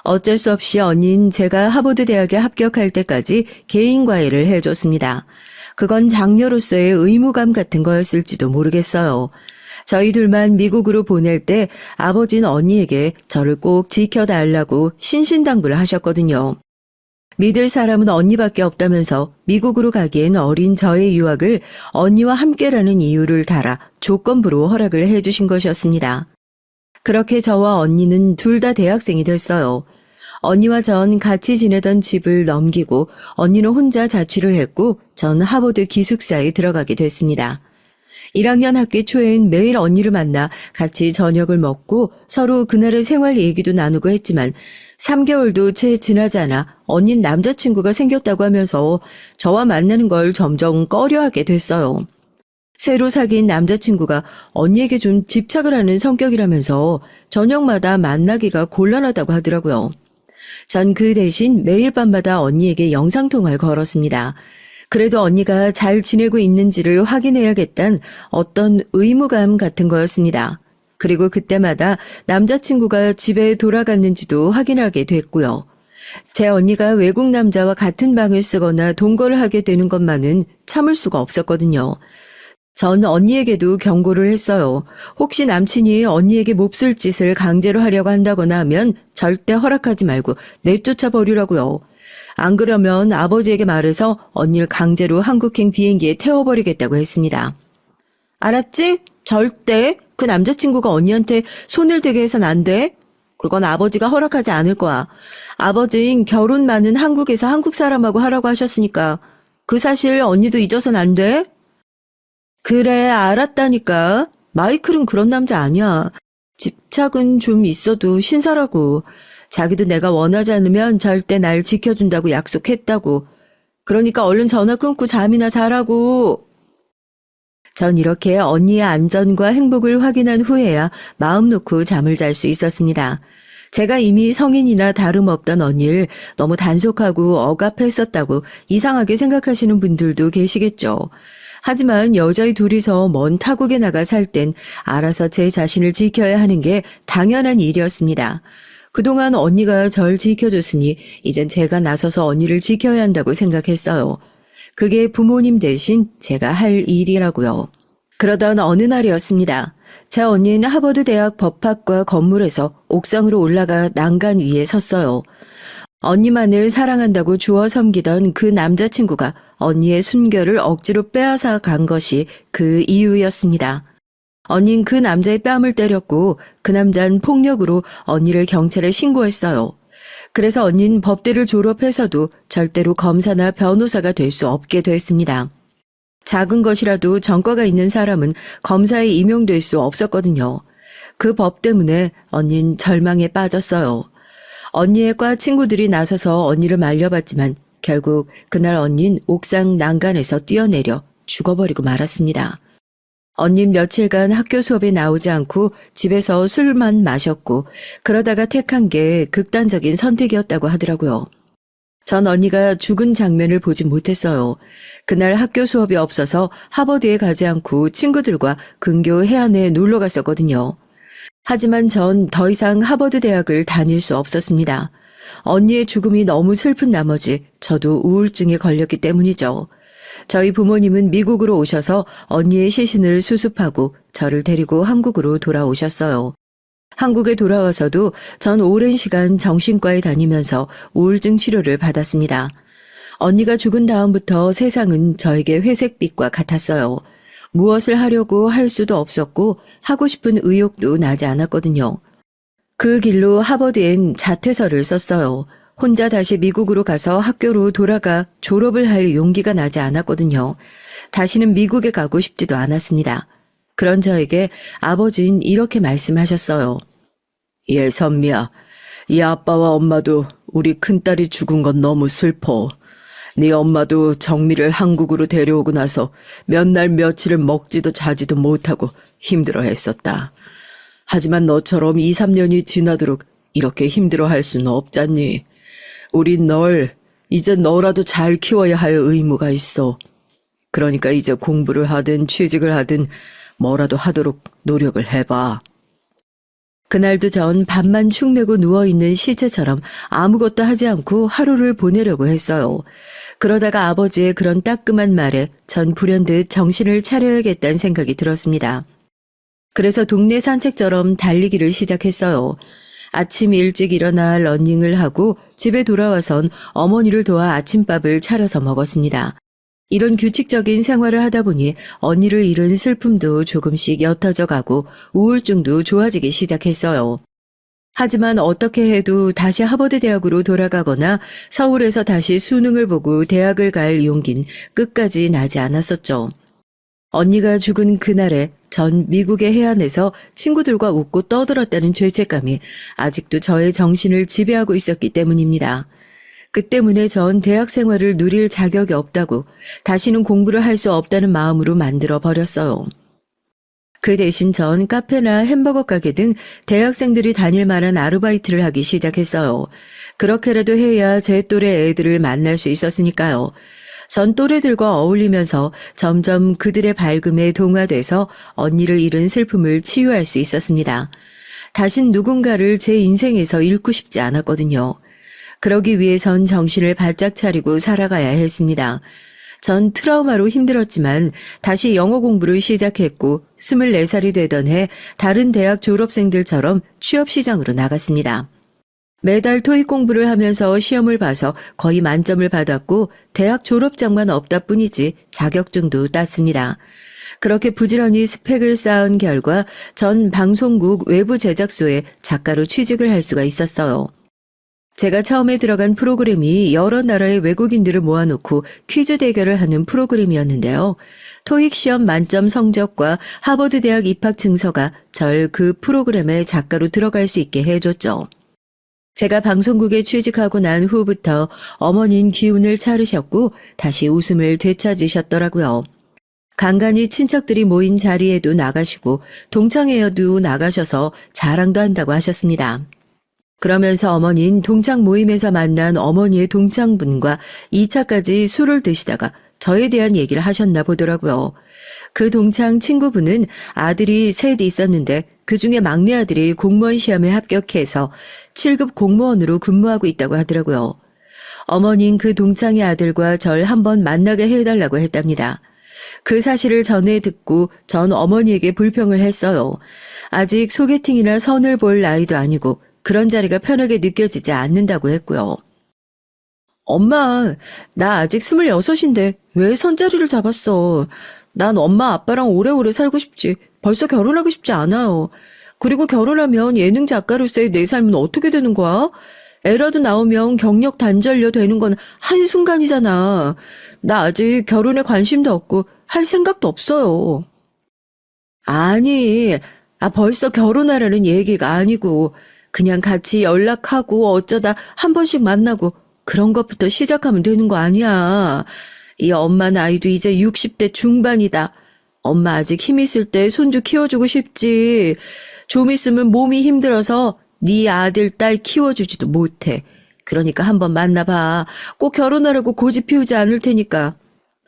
어쩔 수 없이 언닌 제가 하버드 대학에 합격할 때까지 개인 과외를 해줬습니다. 그건 장녀로서의 의무감 같은 거였을지도 모르겠어요. 저희 둘만 미국으로 보낼 때 아버지는 언니에게 저를 꼭 지켜달라고 신신당부를 하셨거든요. 믿을 사람은 언니밖에 없다면서 미국으로 가기엔 어린 저의 유학을 언니와 함께라는 이유를 달아 조건부로 허락을 해주신 것이었습니다. 그렇게 저와 언니는 둘 다 대학생이 됐어요. 언니와 전 같이 지내던 집을 넘기고 언니는 혼자 자취를 했고 전 하버드 기숙사에 들어가게 됐습니다. 1학년 학기 초엔 매일 언니를 만나 같이 저녁을 먹고 서로 그날의 생활 얘기도 나누고 했지만 3개월도 채 지나지 않아 언니는 남자친구가 생겼다고 하면서 저와 만나는 걸 점점 꺼려하게 됐어요. 새로 사귄 남자친구가 언니에게 좀 집착을 하는 성격이라면서 저녁마다 만나기가 곤란하다고 하더라고요. 전 그 대신 매일 밤마다 언니에게 영상통화를 걸었습니다. 그래도 언니가 잘 지내고 있는지를 확인해야겠다는 어떤 의무감 같은 거였습니다. 그리고 그때마다 남자친구가 집에 돌아갔는지도 확인하게 됐고요. 제 언니가 외국 남자와 같은 방을 쓰거나 동거를 하게 되는 것만은 참을 수가 없었거든요. 전 언니에게도 경고를 했어요. 혹시 남친이 언니에게 몹쓸 짓을 강제로 하려고 한다거나 하면 절대 허락하지 말고 내쫓아 버리라고요. 안 그러면 아버지에게 말해서 언니를 강제로 한국행 비행기에 태워버리겠다고 했습니다. 알았지? 절대 그 남자친구가 언니한테 손을 대게 해선 안 돼. 그건 아버지가 허락하지 않을 거야. 아버진 결혼만은 한국에서 한국 사람하고 하라고 하셨으니까 그 사실 언니도 잊어선 안 돼. 그래, 알았다니까. 마이클은 그런 남자 아니야. 집착은 좀 있어도 신사라고. 자기도 내가 원하지 않으면 절대 날 지켜준다고 약속했다고. 그러니까 얼른 전화 끊고 잠이나 자라고. 전 이렇게 언니의 안전과 행복을 확인한 후에야 마음 놓고 잠을 잘 수 있었습니다. 제가 이미 성인이나 다름없던 언니를 너무 단속하고 억압했었다고 이상하게 생각하시는 분들도 계시겠죠. 하지만 여자의 둘이서 먼 타국에 나가 살 땐 알아서 제 자신을 지켜야 하는 게 당연한 일이었습니다. 그동안 언니가 절 지켜줬으니 이젠 제가 나서서 언니를 지켜야 한다고 생각했어요. 그게 부모님 대신 제가 할 일이라고요. 그러던 어느 날이었습니다. 제 언니는 하버드 대학 법학과 건물에서 옥상으로 올라가 난간 위에 섰어요. 언니만을 사랑한다고 주워 섬기던 그 남자친구가 언니의 순결을 억지로 빼앗아 간 것이 그 이유였습니다. 언닌 그 남자의 뺨을 때렸고 그 남자는 폭력으로 언니를 경찰에 신고했어요. 그래서 언닌 법대를 졸업해서도 절대로 검사나 변호사가 될 수 없게 됐습니다. 작은 것이라도 전과가 있는 사람은 검사에 임용될 수 없었거든요. 그 법 때문에 언닌 절망에 빠졌어요. 언니의 과 친구들이 나서서 언니를 말려봤지만 결국 그날 언닌 옥상 난간에서 뛰어내려 죽어버리고 말았습니다. 언닌 며칠간 학교 수업에 나오지 않고 집에서 술만 마셨고 그러다가 택한 게 극단적인 선택이었다고 하더라고요. 전 언니가 죽은 장면을 보지 못했어요. 그날 학교 수업이 없어서 하버드에 가지 않고 친구들과 근교 해안에 놀러 갔었거든요. 하지만 전 더 이상 하버드 대학을 다닐 수 없었습니다. 언니의 죽음이 너무 슬픈 나머지 저도 우울증에 걸렸기 때문이죠. 저희 부모님은 미국으로 오셔서 언니의 시신을 수습하고 저를 데리고 한국으로 돌아오셨어요. 한국에 돌아와서도 전 오랜 시간 정신과에 다니면서 우울증 치료를 받았습니다. 언니가 죽은 다음부터 세상은 저에게 회색빛과 같았어요. 무엇을 하려고 할 수도 없었고 하고 싶은 의욕도 나지 않았거든요. 그 길로 하버드엔 자퇴서를 썼어요. 혼자 다시 미국으로 가서 학교로 돌아가 졸업을 할 용기가 나지 않았거든요. 다시는 미국에 가고 싶지도 않았습니다. 그런 저에게 아버지는 이렇게 말씀하셨어요. 예, 선미야. 이 아빠와 엄마도 우리 큰딸이 죽은 건 너무 슬퍼. 네 엄마도 정미를 한국으로 데려오고 나서 몇 날 며칠을 먹지도 자지도 못하고 힘들어했었다. 하지만 너처럼 2, 3년이 지나도록 이렇게 힘들어할 수는 없잖니. 우린 이제 너라도 잘 키워야 할 의무가 있어. 그러니까 이제 공부를 하든 취직을 하든 뭐라도 하도록 노력을 해봐. 그날도 전 밤만 축내고 누워있는 시체처럼 아무것도 하지 않고 하루를 보내려고 했어요. 그러다가 아버지의 그런 따끔한 말에 전 불현듯 정신을 차려야겠다는 생각이 들었습니다. 그래서 동네 산책처럼 달리기를 시작했어요. 아침 일찍 일어나 러닝을 하고 집에 돌아와선 어머니를 도와 아침밥을 차려서 먹었습니다. 이런 규칙적인 생활을 하다 보니 언니를 잃은 슬픔도 조금씩 옅어져 가고 우울증도 좋아지기 시작했어요. 하지만 어떻게 해도 다시 하버드 대학으로 돌아가거나 서울에서 다시 수능을 보고 대학을 갈 용기는 끝까지 나지 않았었죠. 언니가 죽은 그날에 전 미국의 해안에서 친구들과 웃고 떠들었다는 죄책감이 아직도 저의 정신을 지배하고 있었기 때문입니다. 그 때문에 전 대학 생활을 누릴 자격이 없다고 다시는 공부를 할 수 없다는 마음으로 만들어 버렸어요. 그 대신 전 카페나 햄버거 가게 등 대학생들이 다닐 만한 아르바이트를 하기 시작했어요. 그렇게라도 해야 제 또래 애들을 만날 수 있었으니까요. 전 또래들과 어울리면서 점점 그들의 밝음에 동화돼서 언니를 잃은 슬픔을 치유할 수 있었습니다. 다신 누군가를 제 인생에서 잃고 싶지 않았거든요. 그러기 위해선 정신을 바짝 차리고 살아가야 했습니다. 전 트라우마로 힘들었지만 다시 영어 공부를 시작했고 24살이 되던 해 다른 대학 졸업생들처럼 취업시장으로 나갔습니다. 매달 토익 공부를 하면서 시험을 봐서 거의 만점을 받았고 대학 졸업장만 없다 뿐이지 자격증도 땄습니다. 그렇게 부지런히 스펙을 쌓은 결과 전 방송국 외부 제작소에 작가로 취직을 할 수가 있었어요. 제가 처음에 들어간 프로그램이 여러 나라의 외국인들을 모아놓고 퀴즈 대결을 하는 프로그램이었는데요. 토익 시험 만점 성적과 하버드 대학 입학 증서가 절 그 프로그램의 작가로 들어갈 수 있게 해줬죠. 제가 방송국에 취직하고 난 후부터 어머니는 기운을 차리셨고 다시 웃음을 되찾으셨더라고요. 간간히 친척들이 모인 자리에도 나가시고 동창회에도 나가셔서 자랑도 한다고 하셨습니다. 그러면서 어머니는 동창 모임에서 만난 어머니의 동창분과 2차까지 술을 드시다가 저에 대한 얘기를 하셨나 보더라고요. 그 동창 친구분은 아들이 셋 있었는데 그중에 막내 아들이 공무원 시험에 합격해서 7급 공무원으로 근무하고 있다고 하더라고요. 어머니는 그 동창의 아들과 절 한번 만나게 해달라고 했답니다. 그 사실을 전해 듣고 전 어머니에게 불평을 했어요. 아직 소개팅이나 선을 볼 나이도 아니고 그런 자리가 편하게 느껴지지 않는다고 했고요. 엄마, 나 아직 26인데 왜 선자리를 잡았어? 난 엄마 아빠랑 오래오래 살고 싶지. 벌써 결혼하고 싶지 않아요. 그리고 결혼하면 예능 작가로서의 내 삶은 어떻게 되는 거야? 애라도 나오면 경력 단절료 되는 건 한순간이잖아. 나 아직 결혼에 관심도 없고 할 생각도 없어요. 아니, 벌써 결혼하라는 얘기가 아니고 그냥 같이 연락하고 어쩌다 한 번씩 만나고 그런 것부터 시작하면 되는 거 아니야. 이 엄마 나이도 이제 60대 중반이다. 엄마 아직 힘 있을 때 손주 키워주고 싶지. 좀 있으면 몸이 힘들어서 네 아들, 딸 키워주지도 못해. 그러니까 한번 만나봐. 꼭 결혼하라고 고집 피우지 않을 테니까.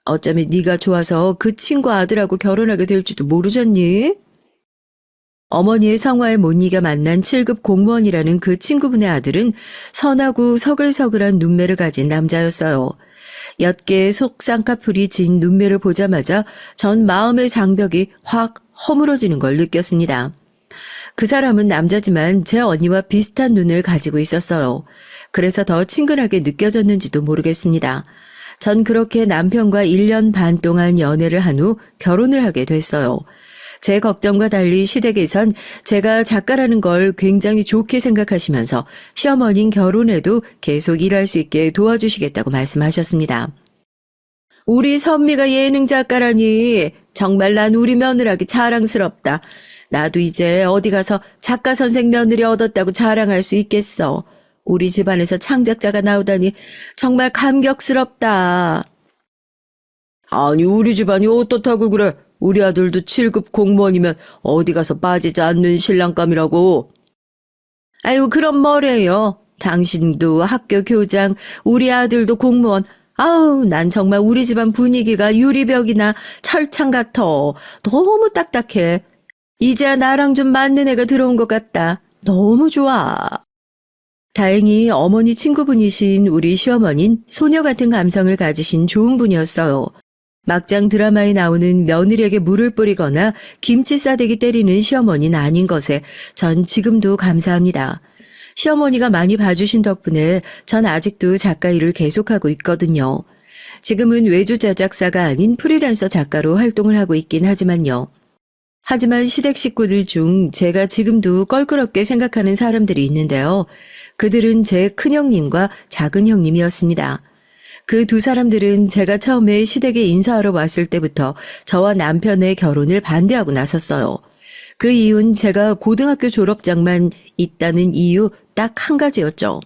어쩌면 네가 좋아서 그 친구 아들하고 결혼하게 될지도 모르잖니? 어머니의 성화에 못 이겨 만난 7급 공무원이라는 그 친구분의 아들은 선하고 서글서글한 눈매를 가진 남자였어요. 옅게 속 쌍꺼풀이 진 눈매를 보자마자 전 마음의 장벽이 확 허물어지는 걸 느꼈습니다. 그 사람은 남자지만 제 언니와 비슷한 눈을 가지고 있었어요. 그래서 더 친근하게 느껴졌는지도 모르겠습니다. 전 그렇게 남편과 1년 반 동안 연애를 한 후 결혼을 하게 됐어요. 제 걱정과 달리 시댁에선 제가 작가라는 걸 굉장히 좋게 생각하시면서 시어머니는 결혼해도 계속 일할 수 있게 도와주시겠다고 말씀하셨습니다. 우리 선미가 예능 작가라니 정말 난 우리 며느라기 자랑스럽다. 나도 이제 어디 가서 작가 선생 며느리 얻었다고 자랑할 수 있겠어. 우리 집안에서 창작자가 나오다니 정말 감격스럽다. 아니 우리 집안이 어떻다고 그래. 우리 아들도 7급 공무원이면 어디 가서 빠지지 않는 신랑감이라고. 아유 그럼 뭐래요. 당신도 학교 교장, 우리 아들도 공무원. 아우 난 정말 우리 집안 분위기가 유리벽이나 철창 같아. 너무 딱딱해. 이제야 나랑 좀 맞는 애가 들어온 것 같다. 너무 좋아. 다행히 어머니 친구분이신 우리 시어머니는 소녀 같은 감성을 가지신 좋은 분이었어요. 막장 드라마에 나오는 며느리에게 물을 뿌리거나 김치 싸대기 때리는 시어머니는 아닌 것에 전 지금도 감사합니다. 시어머니가 많이 봐주신 덕분에 전 아직도 작가 일을 계속하고 있거든요. 지금은 외주 제작사가 아닌 프리랜서 작가로 활동을 하고 있긴 하지만요. 하지만 시댁 식구들 중 제가 지금도 껄끄럽게 생각하는 사람들이 있는데요. 그들은 제 큰형님과 작은형님이었습니다. 그 두 사람들은 제가 처음에 시댁에 인사하러 왔을 때부터 저와 남편의 결혼을 반대하고 나섰어요. 그 이유는 제가 고등학교 졸업장만 있다는 이유 딱 한 가지였죠.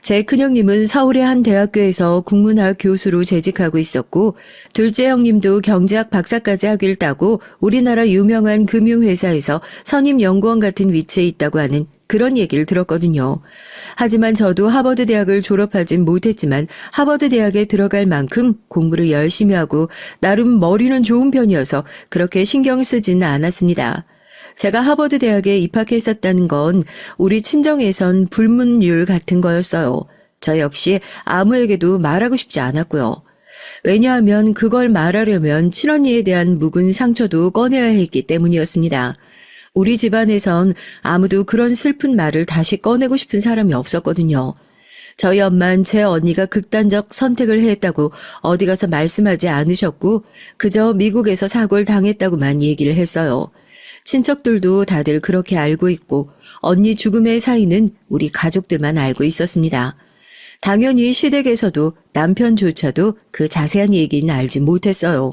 제 큰형님은 서울의 한 대학교에서 국문학 교수로 재직하고 있었고, 둘째 형님도 경제학 박사까지 학위를 따고 우리나라 유명한 금융회사에서 선임연구원 같은 위치에 있다고 하는 그런 얘기를 들었거든요. 하지만 저도 하버드 대학을 졸업하진 못했지만 하버드 대학에 들어갈 만큼 공부를 열심히 하고 나름 머리는 좋은 편이어서 그렇게 신경 쓰지는 않았습니다. 제가 하버드 대학에 입학했었다는 건 우리 친정에선 불문율 같은 거였어요. 저 역시 아무에게도 말하고 싶지 않았고요. 왜냐하면 그걸 말하려면 친언니에 대한 묵은 상처도 꺼내야 했기 때문이었습니다. 우리 집안에선 아무도 그런 슬픈 말을 다시 꺼내고 싶은 사람이 없었거든요. 저희 엄만 제 언니가 극단적 선택을 했다고 어디 가서 말씀하지 않으셨고 그저 미국에서 사고를 당했다고만 얘기를 했어요. 친척들도 다들 그렇게 알고 있고 언니 죽음의 사이는 우리 가족들만 알고 있었습니다. 당연히 시댁에서도 남편조차도 그 자세한 얘기는 알지 못했어요.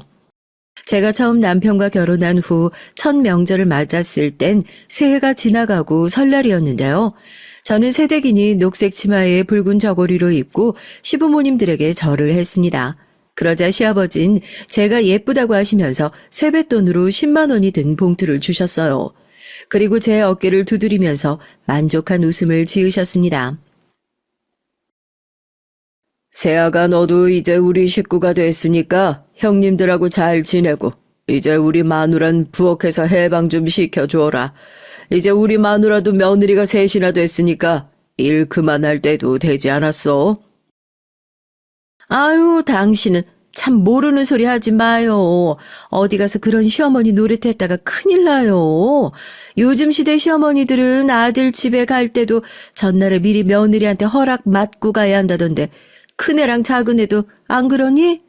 제가 처음 남편과 결혼한 후 첫 명절을 맞았을 땐 새해가 지나가고 설날이었는데요. 저는 새댁이니 녹색 치마에 붉은 저고리로 입고 시부모님들에게 절을 했습니다. 그러자 시아버진 제가 예쁘다고 하시면서 세뱃돈으로 10만 원이 든 봉투를 주셨어요. 그리고 제 어깨를 두드리면서 만족한 웃음을 지으셨습니다. 세아가 너도 이제 우리 식구가 됐으니까 형님들하고 잘 지내고 이제 우리 마누란 부엌에서 해방 좀 시켜주어라. 이제 우리 마누라도 며느리가 셋이나 됐으니까 일 그만할 때도 되지 않았어? 아유, 당신은 참 모르는 소리 하지 마요. 어디 가서 그런 시어머니 노릇했다가 큰일 나요. 요즘 시대 시어머니들은 아들 집에 갈 때도 전날에 미리 며느리한테 허락 받고 가야 한다던데 큰애랑 작은애도 안 그러니?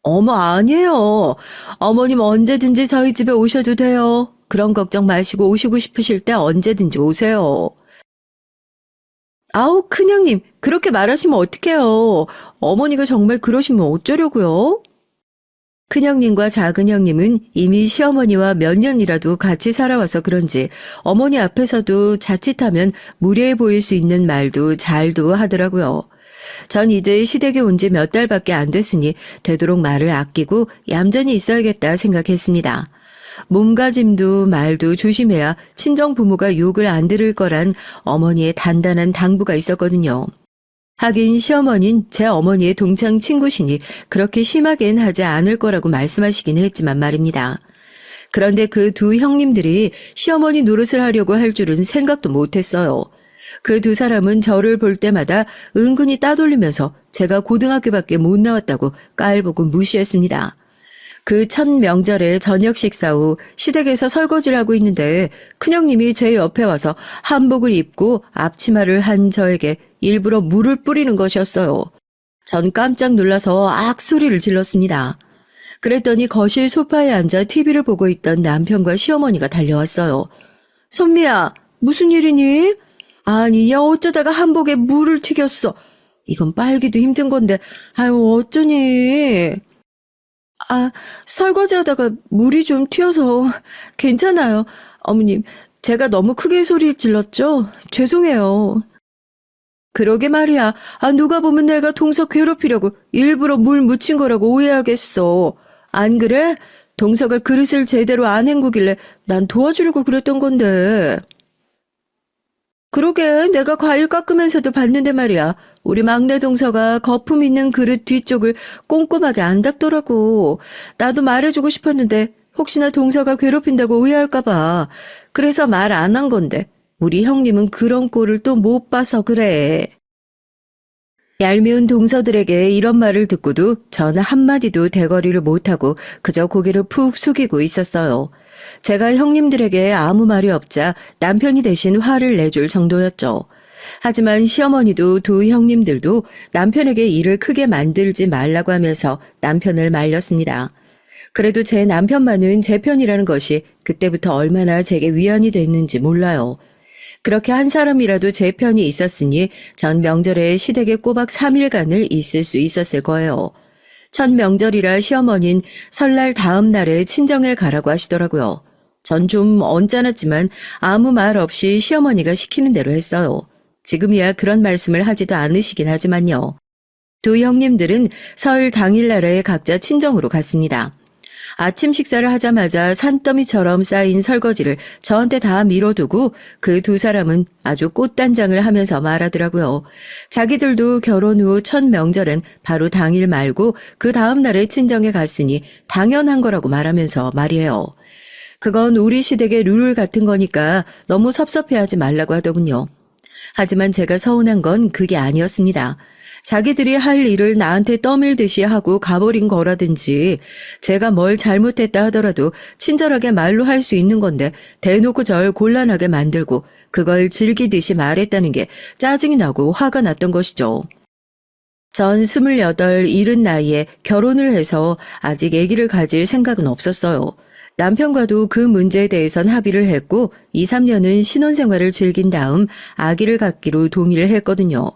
어머, 아니에요. 어머님 언제든지 저희 집에 오셔도 돼요. 그런 걱정 마시고 오시고 싶으실 때 언제든지 오세요. 아우, 큰형님, 그렇게 말하시면 어떡해요. 어머니가 정말 그러시면 어쩌려고요? 큰형님과 작은형님은 이미 시어머니와 몇 년이라도 같이 살아와서 그런지 어머니 앞에서도 자칫하면 무례해 보일 수 있는 말도 잘도 하더라고요. 전 이제 시댁에 온 지 몇 달밖에 안 됐으니 되도록 말을 아끼고 얌전히 있어야겠다 생각했습니다. 몸가짐도 말도 조심해야 친정 부모가 욕을 안 들을 거란 어머니의 단단한 당부가 있었거든요. 하긴 시어머니는 제 어머니의 동창 친구시니 그렇게 심하게는 하지 않을 거라고 말씀하시긴 했지만 말입니다. 그런데 그 두 형님들이 시어머니 노릇을 하려고 할 줄은 생각도 못했어요. 그 두 사람은 저를 볼 때마다 은근히 따돌리면서 제가 고등학교밖에 못 나왔다고 깔보고 무시했습니다. 그 첫 명절에 저녁 식사 후 시댁에서 설거지를 하고 있는데 큰형님이 제 옆에 와서 한복을 입고 앞치마를 한 저에게 일부러 물을 뿌리는 것이었어요. 전 깜짝 놀라서 악소리를 질렀습니다. 그랬더니 거실 소파에 앉아 TV를 보고 있던 남편과 시어머니가 달려왔어요. 선미야, 무슨 일이니? 아니, 야, 어쩌다가 한복에 물을 튀겼어. 이건 빨기도 힘든 건데, 아유, 어쩌니? 아, 설거지하다가 물이 좀 튀어서 괜찮아요. 어머님, 제가 너무 크게 소리 질렀죠? 죄송해요. 그러게 말이야. 아, 누가 보면 내가 동서 괴롭히려고 일부러 물 묻힌 거라고 오해하겠어. 안 그래? 동서가 그릇을 제대로 안 헹구길래 난 도와주려고 그랬던 건데. 그러게 내가 과일 깎으면서도 봤는데 말이야. 우리 막내 동서가 거품 있는 그릇 뒤쪽을 꼼꼼하게 안 닦더라고. 나도 말해주고 싶었는데 혹시나 동서가 괴롭힌다고 오해할까 봐. 그래서 말 안 한 건데 우리 형님은 그런 꼴을 또 못 봐서 그래. 얄미운 동서들에게 이런 말을 듣고도 저는 한마디도 대거리를 못하고 그저 고개를 푹 숙이고 있었어요. 제가 형님들에게 아무 말이 없자 남편이 대신 화를 내줄 정도였죠. 하지만 시어머니도 두 형님들도 남편에게 일을 크게 만들지 말라고 하면서 남편을 말렸습니다. 그래도 제 남편만은 제 편이라는 것이 그때부터 얼마나 제게 위안이 됐는지 몰라요. 그렇게 한 사람이라도 제 편이 있었으니 전 명절에 시댁에 꼬박 3일간을 있을 수 있었을 거예요. 첫 명절이라 시어머니는 설날 다음 날에 친정에 가라고 하시더라고요. 전 좀 언짢았지만 아무 말 없이 시어머니가 시키는 대로 했어요. 지금이야 그런 말씀을 하지도 않으시긴 하지만요. 두 형님들은 설 당일날에 각자 친정으로 갔습니다. 아침 식사를 하자마자 산더미처럼 쌓인 설거지를 저한테 다 밀어두고 그 두 사람은 아주 꽃단장을 하면서 말하더라고요. 자기들도 결혼 후 첫 명절엔 바로 당일 말고 그 다음 날에 친정에 갔으니 당연한 거라고 말하면서 말이에요. 그건 우리 시댁의 룰 같은 거니까 너무 섭섭해하지 말라고 하더군요. 하지만 제가 서운한 건 그게 아니었습니다. 자기들이 할 일을 나한테 떠밀듯이 하고 가버린 거라든지 제가 뭘 잘못했다 하더라도 친절하게 말로 할 수 있는 건데 대놓고 절 곤란하게 만들고 그걸 즐기듯이 말했다는 게 짜증이 나고 화가 났던 것이죠. 전 28, 이른 나이에 결혼을 해서 아직 아기를 가질 생각은 없었어요. 남편과도 그 문제에 대해선 합의를 했고 2, 3년은 신혼생활을 즐긴 다음 아기를 갖기로 동의를 했거든요.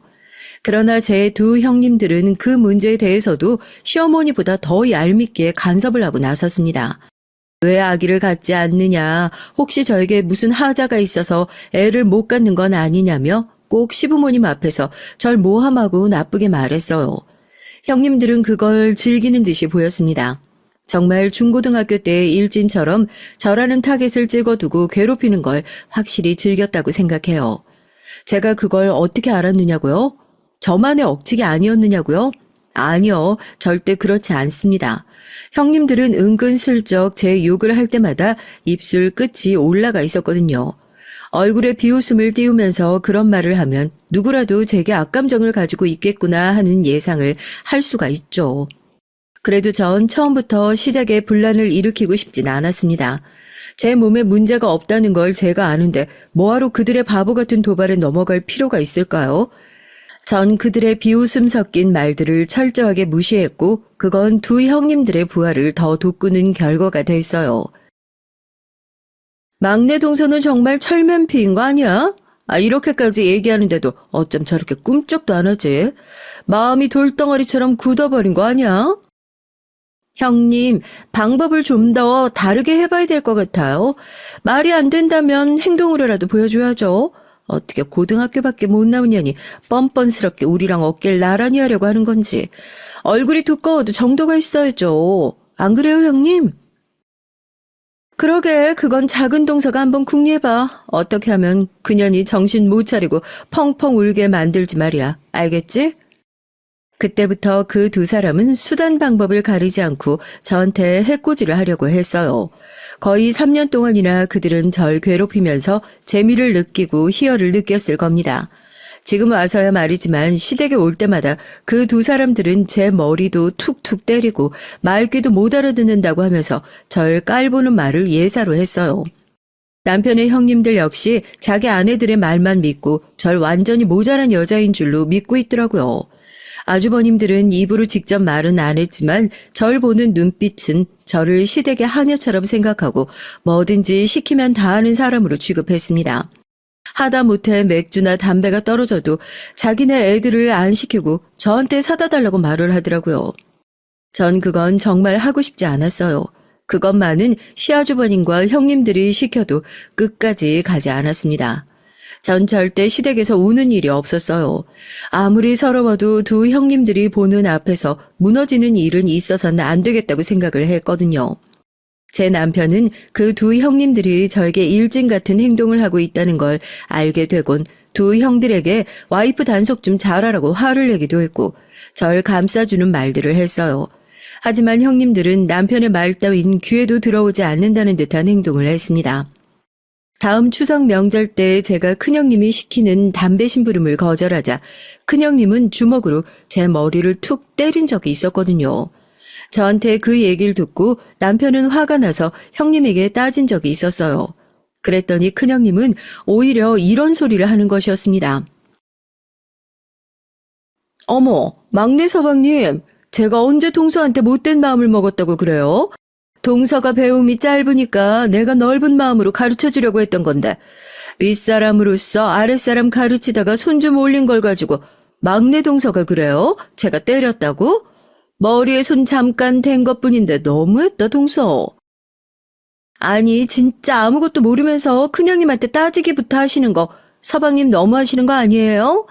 그러나 제 두 형님들은 그 문제에 대해서도 시어머니보다 더 얄밉게 간섭을 하고 나섰습니다. 왜 아기를 갖지 않느냐, 혹시 저에게 무슨 하자가 있어서 애를 못 갖는 건 아니냐며 꼭 시부모님 앞에서 절 모함하고 나쁘게 말했어요. 형님들은 그걸 즐기는 듯이 보였습니다. 정말 중고등학교 때의 일진처럼 저라는 타겟을 찍어두고 괴롭히는 걸 확실히 즐겼다고 생각해요. 제가 그걸 어떻게 알았느냐고요? 저만의 억측이 아니었느냐고요? 아니요, 절대 그렇지 않습니다. 형님들은 은근슬쩍 제 욕을 할 때마다 입술 끝이 올라가 있었거든요. 얼굴에 비웃음을 띄우면서 그런 말을 하면 누구라도 제게 악감정을 가지고 있겠구나 하는 예상을 할 수가 있죠. 그래도 전 처음부터 시댁에 분란을 일으키고 싶진 않았습니다. 제 몸에 문제가 없다는 걸 제가 아는데 뭐하러 그들의 바보 같은 도발에 넘어갈 필요가 있을까요? 전 그들의 비웃음 섞인 말들을 철저하게 무시했고 그건 두 형님들의 부활을 더 돋구는 결과가 됐어요. 막내 동서는 정말 철면피인 거 아니야? 이렇게까지 얘기하는데도 어쩜 저렇게 꿈쩍도 안 하지? 마음이 돌덩어리처럼 굳어버린 거 아니야? 형님, 방법을 좀 더 다르게 해봐야 될 것 같아요. 말이 안 된다면 행동으로라도 보여줘야죠. 어떻게 고등학교밖에 못 나온 년이 뻔뻔스럽게 우리랑 어깨를 나란히 하려고 하는 건지. 얼굴이 두꺼워도 정도가 있어야죠. 안 그래요, 형님? 그러게, 그건 작은 동서가 한번 궁리해봐. 어떻게 하면 그년이 정신 못 차리고 펑펑 울게 만들지 말이야. 알겠지? 그때부터 그 두 사람은 수단 방법을 가리지 않고 저한테 해코지를 하려고 했어요. 거의 3년 동안이나 그들은 절 괴롭히면서 재미를 느끼고 희열을 느꼈을 겁니다. 지금 와서야 말이지만 시댁에 올 때마다 그 두 사람들은 제 머리도 툭툭 때리고 말귀도 못 알아듣는다고 하면서 절 깔보는 말을 예사로 했어요. 남편의 형님들 역시 자기 아내들의 말만 믿고 절 완전히 모자란 여자인 줄로 믿고 있더라고요. 아주버님들은 입으로 직접 말은 안 했지만 절 보는 눈빛은 저를 시댁의 하녀처럼 생각하고 뭐든지 시키면 다 하는 사람으로 취급했습니다. 하다못해 맥주나 담배가 떨어져도 자기네 애들을 안 시키고 저한테 사다 달라고 말을 하더라고요. 전 그건 정말 하고 싶지 않았어요. 그것만은 시아주버님과 형님들이 시켜도 끝까지 가지 않았습니다. 전 절대 시댁에서 우는 일이 없었어요. 아무리 서러워도 두 형님들이 보는 앞에서 무너지는 일은 있어서는 안 되겠다고 생각을 했거든요. 제 남편은 그 두 형님들이 저에게 일진 같은 행동을 하고 있다는 걸 알게 되곤 두 형들에게 와이프 단속 좀 잘하라고 화를 내기도 했고 절 감싸주는 말들을 했어요. 하지만 형님들은 남편의 말 따윈 귀에도 들어오지 않는다는 듯한 행동을 했습니다. 다음 추석 명절 때 제가 큰형님이 시키는 담배 심부름을 거절하자 큰형님은 주먹으로 제 머리를 툭 때린 적이 있었거든요. 저한테 그 얘기를 듣고 남편은 화가 나서 형님에게 따진 적이 있었어요. 그랬더니 큰형님은 오히려 이런 소리를 하는 것이었습니다. 어머, 막내 서방님, 제가 언제 동서한테 못된 마음을 먹었다고 그래요? 동서가 배움이 짧으니까 내가 넓은 마음으로 가르쳐주려고 했던 건데 윗사람으로서 아랫사람 가르치다가 손 좀 올린 걸 가지고 막내 동서가 그래요? 제가 때렸다고? 머리에 손 잠깐 댄 것뿐인데 너무했다 동서. 아니 진짜 아무것도 모르면서 큰형님한테 따지기부터 하시는 거 서방님 너무하시는 거 아니에요?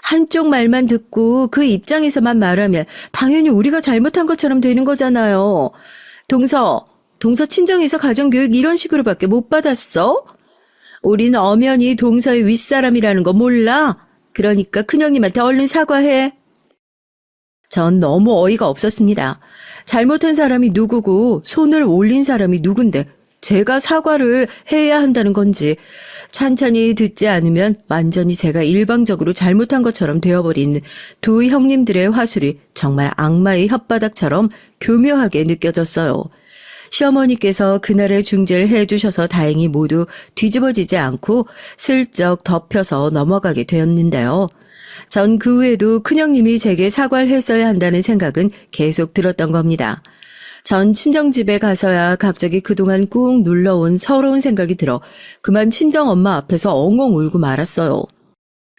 한쪽 말만 듣고 그 입장에서만 말하면 당연히 우리가 잘못한 것처럼 되는 거잖아요. 동서 친정에서 가정교육 이런 식으로밖에 못 받았어? 우린 엄연히 동서의 윗사람이라는 거 몰라? 그러니까 큰형님한테 얼른 사과해. 전 너무 어이가 없었습니다. 잘못한 사람이 누구고 손을 올린 사람이 누군데 제가 사과를 해야 한다는 건지 찬찬히 듣지 않으면 완전히 제가 일방적으로 잘못한 것처럼 되어버린 두 형님들의 화술이 정말 악마의 혓바닥처럼 교묘하게 느껴졌어요. 시어머니께서 그날의 중재를 해주셔서 다행히 모두 뒤집어지지 않고 슬쩍 덮여서 넘어가게 되었는데요. 전 그 후에도 큰형님이 제게 사과를 했어야 한다는 생각은 계속 들었던 겁니다. 전 친정집에 가서야 갑자기 그동안 꾹 눌러온 서러운 생각이 들어 그만 친정엄마 앞에서 엉엉 울고 말았어요.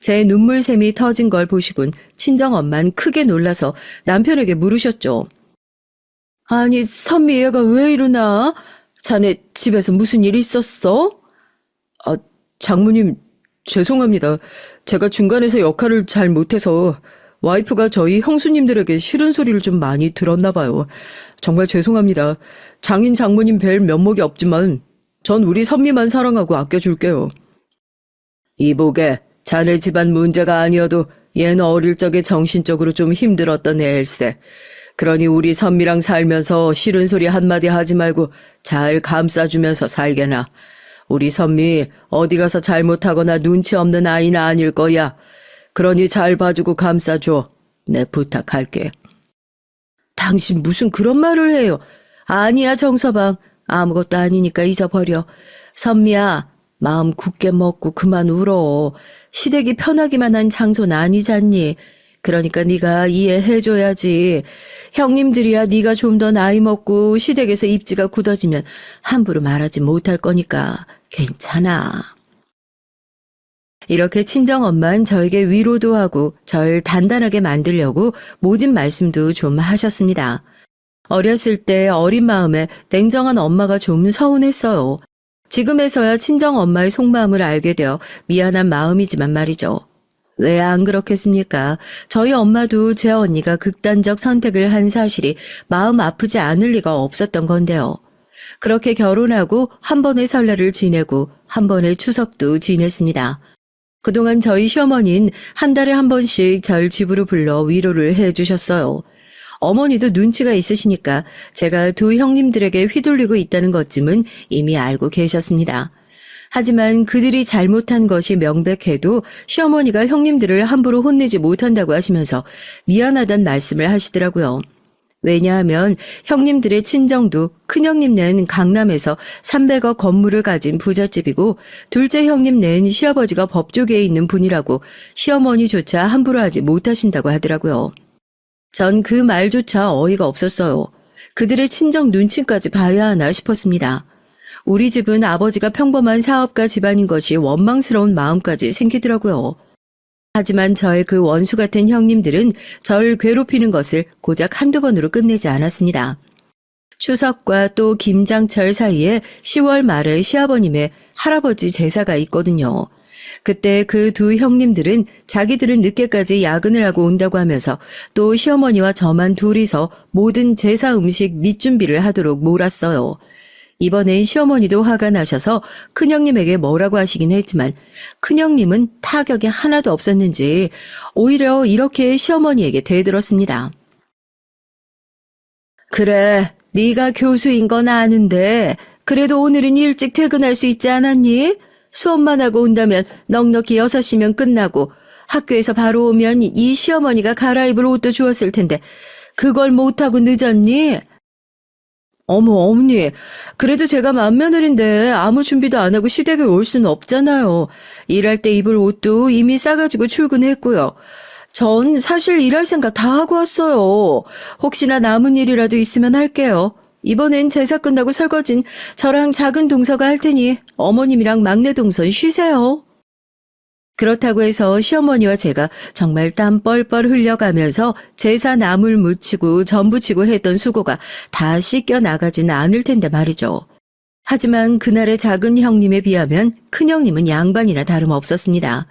제 눈물샘이 터진 걸 보시곤 친정엄만 크게 놀라서 남편에게 물으셨죠. 아니 선미 얘가 왜 이러나? 자네 집에서 무슨 일 있었어? 장모님 죄송합니다. 제가 중간에서 역할을 잘 못해서 와이프가 저희 형수님들에게 싫은 소리를 좀 많이 들었나 봐요. 정말 죄송합니다. 장인 장모님 뵐 면목이 없지만 전 우리 선미만 사랑하고 아껴줄게요. 이보게, 자네 집안 문제가 아니어도 얘는 어릴 적에 정신적으로 좀 힘들었던 애일세. 그러니 우리 선미랑 살면서 싫은 소리 한마디 하지 말고 잘 감싸주면서 살게나. 우리 선미 어디 가서 잘못하거나 눈치 없는 아이는 아닐 거야. 그러니 잘 봐주고 감싸줘. 내 부탁할게. 당신 무슨 그런 말을 해요. 아니야 정서방. 아무것도 아니니까 잊어버려. 선미야 마음 굳게 먹고 그만 울어. 시댁이 편하기만 한 장소는 아니잖니. 그러니까 네가 이해해줘야지. 형님들이야 네가 좀 더 나이 먹고 시댁에서 입지가 굳어지면 함부로 말하지 못할 거니까 괜찮아. 이렇게 친정엄만 저에게 위로도 하고 절 단단하게 만들려고 모진 말씀도 좀 하셨습니다. 어렸을 때 어린 마음에 냉정한 엄마가 좀 서운했어요. 지금에서야 친정엄마의 속마음을 알게 되어 미안한 마음이지만 말이죠. 왜 안 그렇겠습니까? 저희 엄마도 제 언니가 극단적 선택을 한 사실이 마음 아프지 않을 리가 없었던 건데요. 그렇게 결혼하고 한 번의 설날을 지내고 한 번의 추석도 지냈습니다. 그동안 저희 시어머니는 한 달에 한 번씩 절 집으로 불러 위로를 해주셨어요. 어머니도 눈치가 있으시니까 제가 두 형님들에게 휘둘리고 있다는 것쯤은 이미 알고 계셨습니다. 하지만 그들이 잘못한 것이 명백해도 시어머니가 형님들을 함부로 혼내지 못한다고 하시면서 미안하단 말씀을 하시더라고요. 왜냐하면 형님들의 친정도 큰형님네는 강남에서 300억 건물을 가진 부잣집이고 둘째 형님네는 시아버지가 법조계에 있는 분이라고 시어머니조차 함부로 하지 못하신다고 하더라고요. 전 그 말조차 어이가 없었어요. 그들의 친정 눈치까지 봐야 하나 싶었습니다. 우리 집은 아버지가 평범한 사업가 집안인 것이 원망스러운 마음까지 생기더라고요. 하지만 저의 그 원수 같은 형님들은 절 괴롭히는 것을 고작 한두 번으로 끝내지 않았습니다. 추석과 또 김장철 사이에 10월 말에 시아버님의 할아버지 제사가 있거든요. 그때 그 두 형님들은 자기들은 늦게까지 야근을 하고 온다고 하면서 또 시어머니와 저만 둘이서 모든 제사 음식 밑준비를 하도록 몰았어요. 이번엔 시어머니도 화가 나셔서 큰형님에게 뭐라고 하시긴 했지만 큰형님은 타격이 하나도 없었는지 오히려 이렇게 시어머니에게 대들었습니다. 그래, 네가 교수인 건 아는데 그래도 오늘은 일찍 퇴근할 수 있지 않았니? 수업만 하고 온다면 넉넉히 6시면 끝나고 학교에서 바로 오면 이 시어머니가 갈아입을 옷도 주었을 텐데 그걸 못하고 늦었니? 어머 어머니, 그래도 제가 맏며느리인데 아무 준비도 안 하고 시댁에 올 수는 없잖아요. 일할 때 입을 옷도 이미 싸가지고 출근했고요. 전 사실 일할 생각 다 하고 왔어요. 혹시나 남은 일이라도 있으면 할게요. 이번엔 제사 끝나고 설거진 저랑 작은 동서가 할 테니 어머님이랑 막내 동선 쉬세요. 그렇다고 해서 시어머니와 제가 정말 땀 뻘뻘 흘려가면서 제사 나물 묻히고 전 부치고 했던 수고가 다 씻겨 나가진 않을 텐데 말이죠. 하지만 그날의 작은 형님에 비하면 큰 형님은 양반이나 다름없었습니다.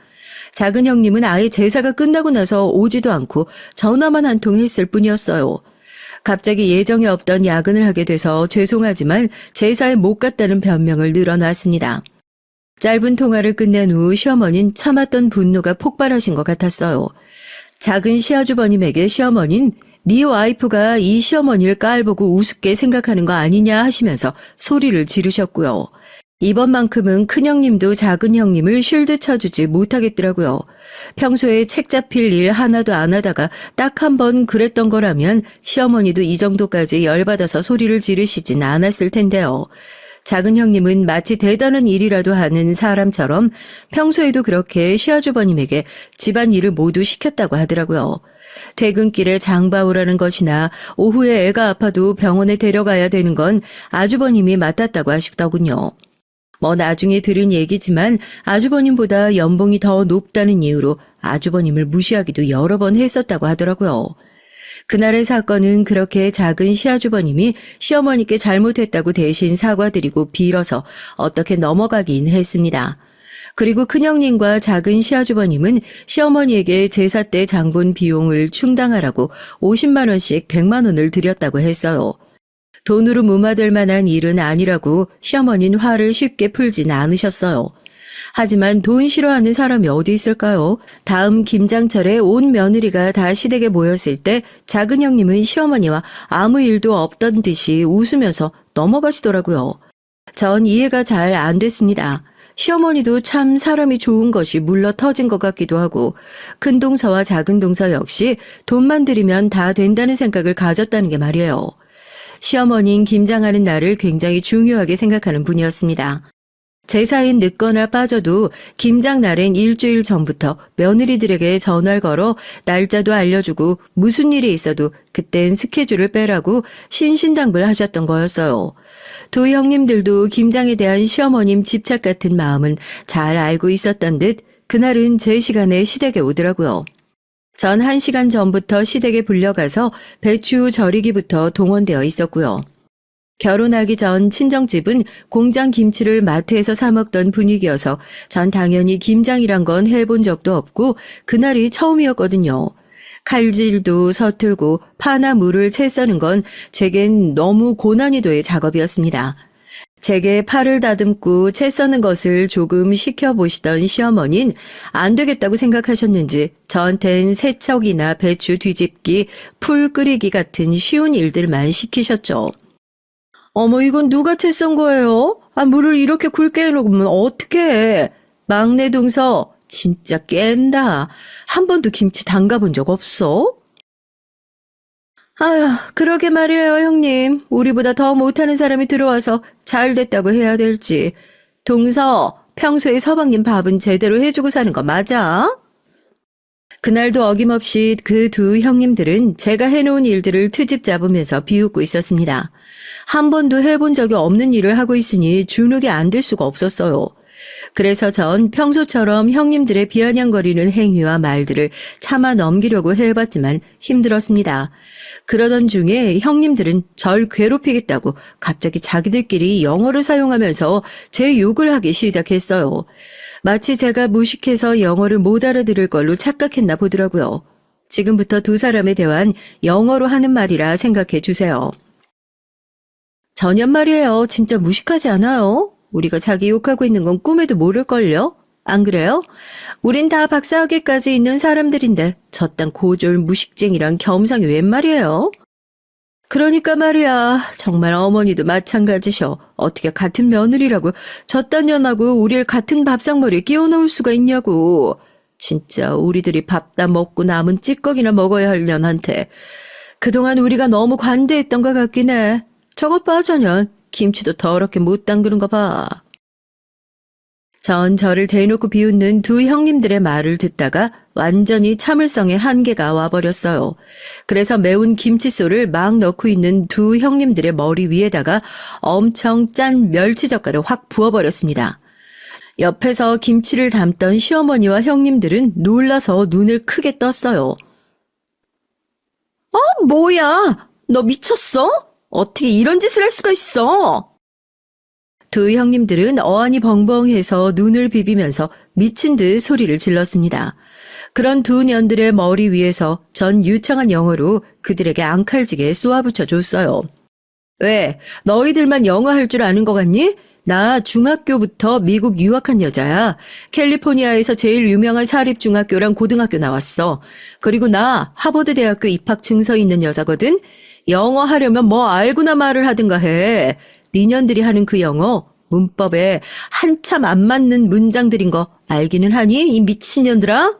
작은 형님은 아예 제사가 끝나고 나서 오지도 않고 전화만 한 통 했을 뿐이었어요. 갑자기 예정에 없던 야근을 하게 돼서 죄송하지만 제사에 못 갔다는 변명을 늘어놨습니다. 짧은 통화를 끝낸 후 시어머니는 참았던 분노가 폭발하신 것 같았어요. 작은 시아주버님에게 시어머니는 네 와이프가 이 시어머니를 깔보고 우습게 생각하는 거 아니냐 하시면서 소리를 지르셨고요. 이번만큼은 큰형님도 작은 형님을 쉴드 쳐주지 못하겠더라고요. 평소에 책 잡힐 일 하나도 안 하다가 딱 한 번 그랬던 거라면 시어머니도 이 정도까지 열받아서 소리를 지르시진 않았을 텐데요. 작은 형님은 마치 대단한 일이라도 하는 사람처럼 평소에도 그렇게 시아주버님에게 집안일을 모두 시켰다고 하더라고요. 퇴근길에 장 봐오라는 것이나 오후에 애가 아파도 병원에 데려가야 되는 건 아주버님이 맡았다고 하시더군요. 뭐 나중에 들은 얘기지만 아주버님보다 연봉이 더 높다는 이유로 아주버님을 무시하기도 여러 번 했었다고 하더라고요. 그날의 사건은 그렇게 작은 시아주버님이 시어머니께 잘못했다고 대신 사과드리고 빌어서 어떻게 넘어가긴 했습니다. 그리고 큰형님과 작은 시아주버님은 시어머니에게 제사 때 장본 비용을 충당하라고 50만 원씩 100만 원을 드렸다고 했어요. 돈으로 무마될 만한 일은 아니라고 시어머니는 화를 쉽게 풀진 않으셨어요. 하지만 돈 싫어하는 사람이 어디 있을까요? 다음 김장철에 온 며느리가 다 시댁에 모였을 때 작은 형님은 시어머니와 아무 일도 없던 듯이 웃으면서 넘어가시더라고요. 전 이해가 잘 안 됐습니다. 시어머니도 참 사람이 좋은 것이 물러 터진 것 같기도 하고 큰 동서와 작은 동서 역시 돈만 들이면 다 된다는 생각을 가졌다는 게 말이에요. 시어머니는 김장하는 날을 굉장히 중요하게 생각하는 분이었습니다. 제사인 늦거나 빠져도 김장 날엔 일주일 전부터 며느리들에게 전화를 걸어 날짜도 알려주고 무슨 일이 있어도 그땐 스케줄을 빼라고 신신당부하셨던 거였어요. 두 형님들도 김장에 대한 시어머님 집착 같은 마음은 잘 알고 있었던 듯 그날은 제 시간에 시댁에 오더라고요. 전 1시간 전부터 시댁에 불려가서 배추 절이기부터 동원되어 있었고요. 결혼하기 전 친정집은 공장 김치를 마트에서 사 먹던 분위기여서 전 당연히 김장이란 건 해본 적도 없고 그날이 처음이었거든요. 칼질도 서툴고 파나 물을 채 써는 건 제겐 너무 고난이도의 작업이었습니다. 제게 팔을 다듬고 채 써는 것을 조금 시켜보시던 시어머니는 안 되겠다고 생각하셨는지 저한텐 세척이나 배추 뒤집기, 풀 끓이기 같은 쉬운 일들만 시키셨죠. 어머, 이건 누가 채 썬 거예요? 물을 이렇게 굵게 해놓으면 어떡해. 막내 동서 진짜 깬다. 한 번도 김치 담가본 적 없어? 아휴, 그러게 말이에요, 형님. 우리보다 더 못하는 사람이 들어와서 잘 됐다고 해야 될지. 동서, 평소에 서방님 밥은 제대로 해주고 사는 거 맞아? 그날도 어김없이 그 두 형님들은 제가 해놓은 일들을 트집 잡으면서 비웃고 있었습니다. 한 번도 해본 적이 없는 일을 하고 있으니 주눅이 안 들 수가 없었어요. 그래서 전 평소처럼 형님들의 비아냥거리는 행위와 말들을 참아 넘기려고 해봤지만 힘들었습니다. 그러던 중에 형님들은 절 괴롭히겠다고 갑자기 자기들끼리 영어를 사용하면서 제 욕을 하기 시작했어요. 마치 제가 무식해서 영어를 못 알아들을 걸로 착각했나 보더라고요. 지금부터 두 사람의 대화는 영어로 하는 말이라 생각해 주세요. 전혀 말이에요. 진짜 무식하지 않아요? 우리가 자기 욕하고 있는 건 꿈에도 모를걸요? 안 그래요? 우린 다 박사학위까지 있는 사람들인데 저딴 고졸 무식쟁이랑 겸상이 웬 말이에요? 그러니까 말이야. 정말 어머니도 마찬가지셔. 어떻게 같은 며느리라고 저딴 년하고 우릴 같은 밥상머리에 끼워 넣을 수가 있냐고. 진짜 우리들이 밥 다 먹고 남은 찌꺼기나 먹어야 할 년한테 그동안 우리가 너무 관대했던 것 같긴 해. 저것 봐, 저년. 김치도 더럽게 못 담그는 거 봐. 전 저를 대놓고 비웃는 두 형님들의 말을 듣다가 완전히 참을성의 한계가 와버렸어요. 그래서 매운 김칫솔을 막 넣고 있는 두 형님들의 머리 위에다가 엄청 짠 멸치젓갈을 확 부어버렸습니다. 옆에서 김치를 담던 시어머니와 형님들은 놀라서 눈을 크게 떴어요. 뭐야? 너 미쳤어? 어떻게 이런 짓을 할 수가 있어? 두 형님들은 어안이 벙벙해서 눈을 비비면서 미친 듯 소리를 질렀습니다. 그런 두 년들의 머리 위에서 전 유창한 영어로 그들에게 앙칼지게 쏘아붙여 줬어요. 왜? 너희들만 영어 할 줄 아는 거 같니? 나 중학교부터 미국 유학한 여자야. 캘리포니아에서 제일 유명한 사립중학교랑 고등학교 나왔어. 그리고 나 하버드 대학교 입학 증서 있는 여자거든. 영어 하려면 뭐 알고나 말을 하든가 해. 니년들이 하는 그 영어 문법에 한참 안 맞는 문장들인 거 알기는 하니? 이 미친년들아?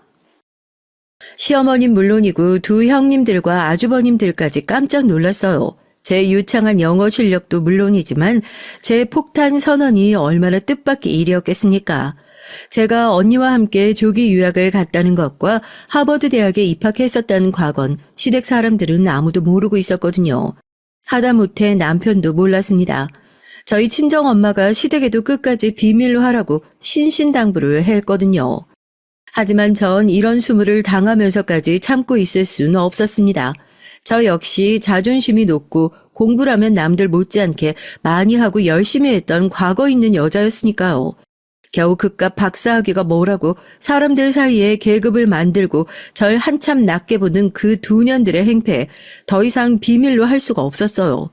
시어머님 물론이고 두 형님들과 아주버님들까지 깜짝 놀랐어요. 제 유창한 영어 실력도 물론이지만 제 폭탄 선언이 얼마나 뜻밖의 일이었겠습니까? 제가 언니와 함께 조기 유학을 갔다는 것과 하버드 대학에 입학했었다는 과거는 시댁 사람들은 아무도 모르고 있었거든요. 하다못해 남편도 몰랐습니다. 저희 친정엄마가 시댁에도 끝까지 비밀로 하라고 신신당부를 했거든요. 하지만 전 이런 수모를 당하면서까지 참고 있을 수는 없었습니다. 저 역시 자존심이 높고 공부라면 남들 못지않게 많이 하고 열심히 했던 과거 있는 여자였으니까요. 겨우 그깟 박사학위가 뭐라고 사람들 사이에 계급을 만들고 절 한참 낮게 보는 그 두 년들의 행패 더 이상 비밀로 할 수가 없었어요.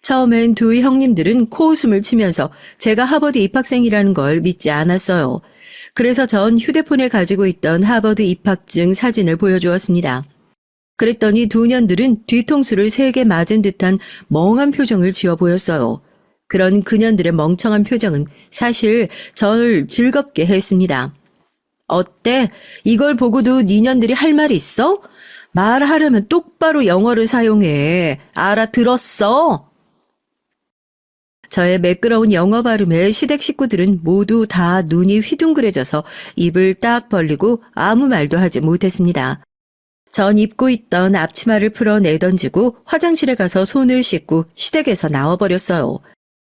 처음엔 두 형님들은 코웃음을 치면서 제가 하버드 입학생이라는 걸 믿지 않았어요. 그래서 전 휴대폰에 가지고 있던 하버드 입학증 사진을 보여주었습니다. 그랬더니 두 년들은 뒤통수를 3개 맞은 듯한 멍한 표정을 지어 보였어요. 그런 그년들의 멍청한 표정은 사실 절 즐겁게 했습니다. 어때? 이걸 보고도 니년들이 할 말이 있어? 말하려면 똑바로 영어를 사용해. 알아들었어? 저의 매끄러운 영어 발음에 시댁 식구들은 모두 다 눈이 휘둥그레져서 입을 딱 벌리고 아무 말도 하지 못했습니다. 전 입고 있던 앞치마를 풀어 내던지고 화장실에 가서 손을 씻고 시댁에서 나와버렸어요.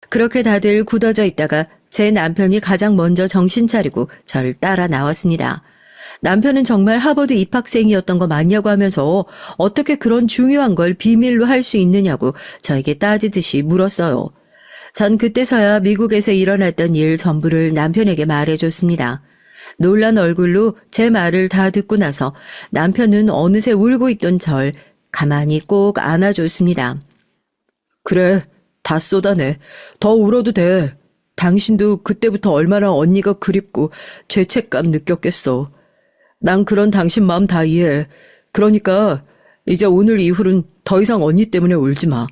그렇게 다들 굳어져 있다가 제 남편이 가장 먼저 정신 차리고 절 따라 나왔습니다. 남편은 정말 하버드 입학생이었던 거 맞냐고 하면서 어떻게 그런 중요한 걸 비밀로 할 수 있느냐고 저에게 따지듯이 물었어요. 전 그때서야 미국에서 일어났던 일 전부를 남편에게 말해줬습니다. 놀란 얼굴로 제 말을 다 듣고 나서 남편은 어느새 울고 있던 절 가만히 꼭 안아줬습니다. 그래, 다 쏟아내. 더 울어도 돼. 당신도 그때부터 얼마나 언니가 그립고 죄책감 느꼈겠어. 난 그런 당신 마음 다 이해해. 그러니까 이제 오늘 이후로는 더 이상 언니 때문에 울지 마.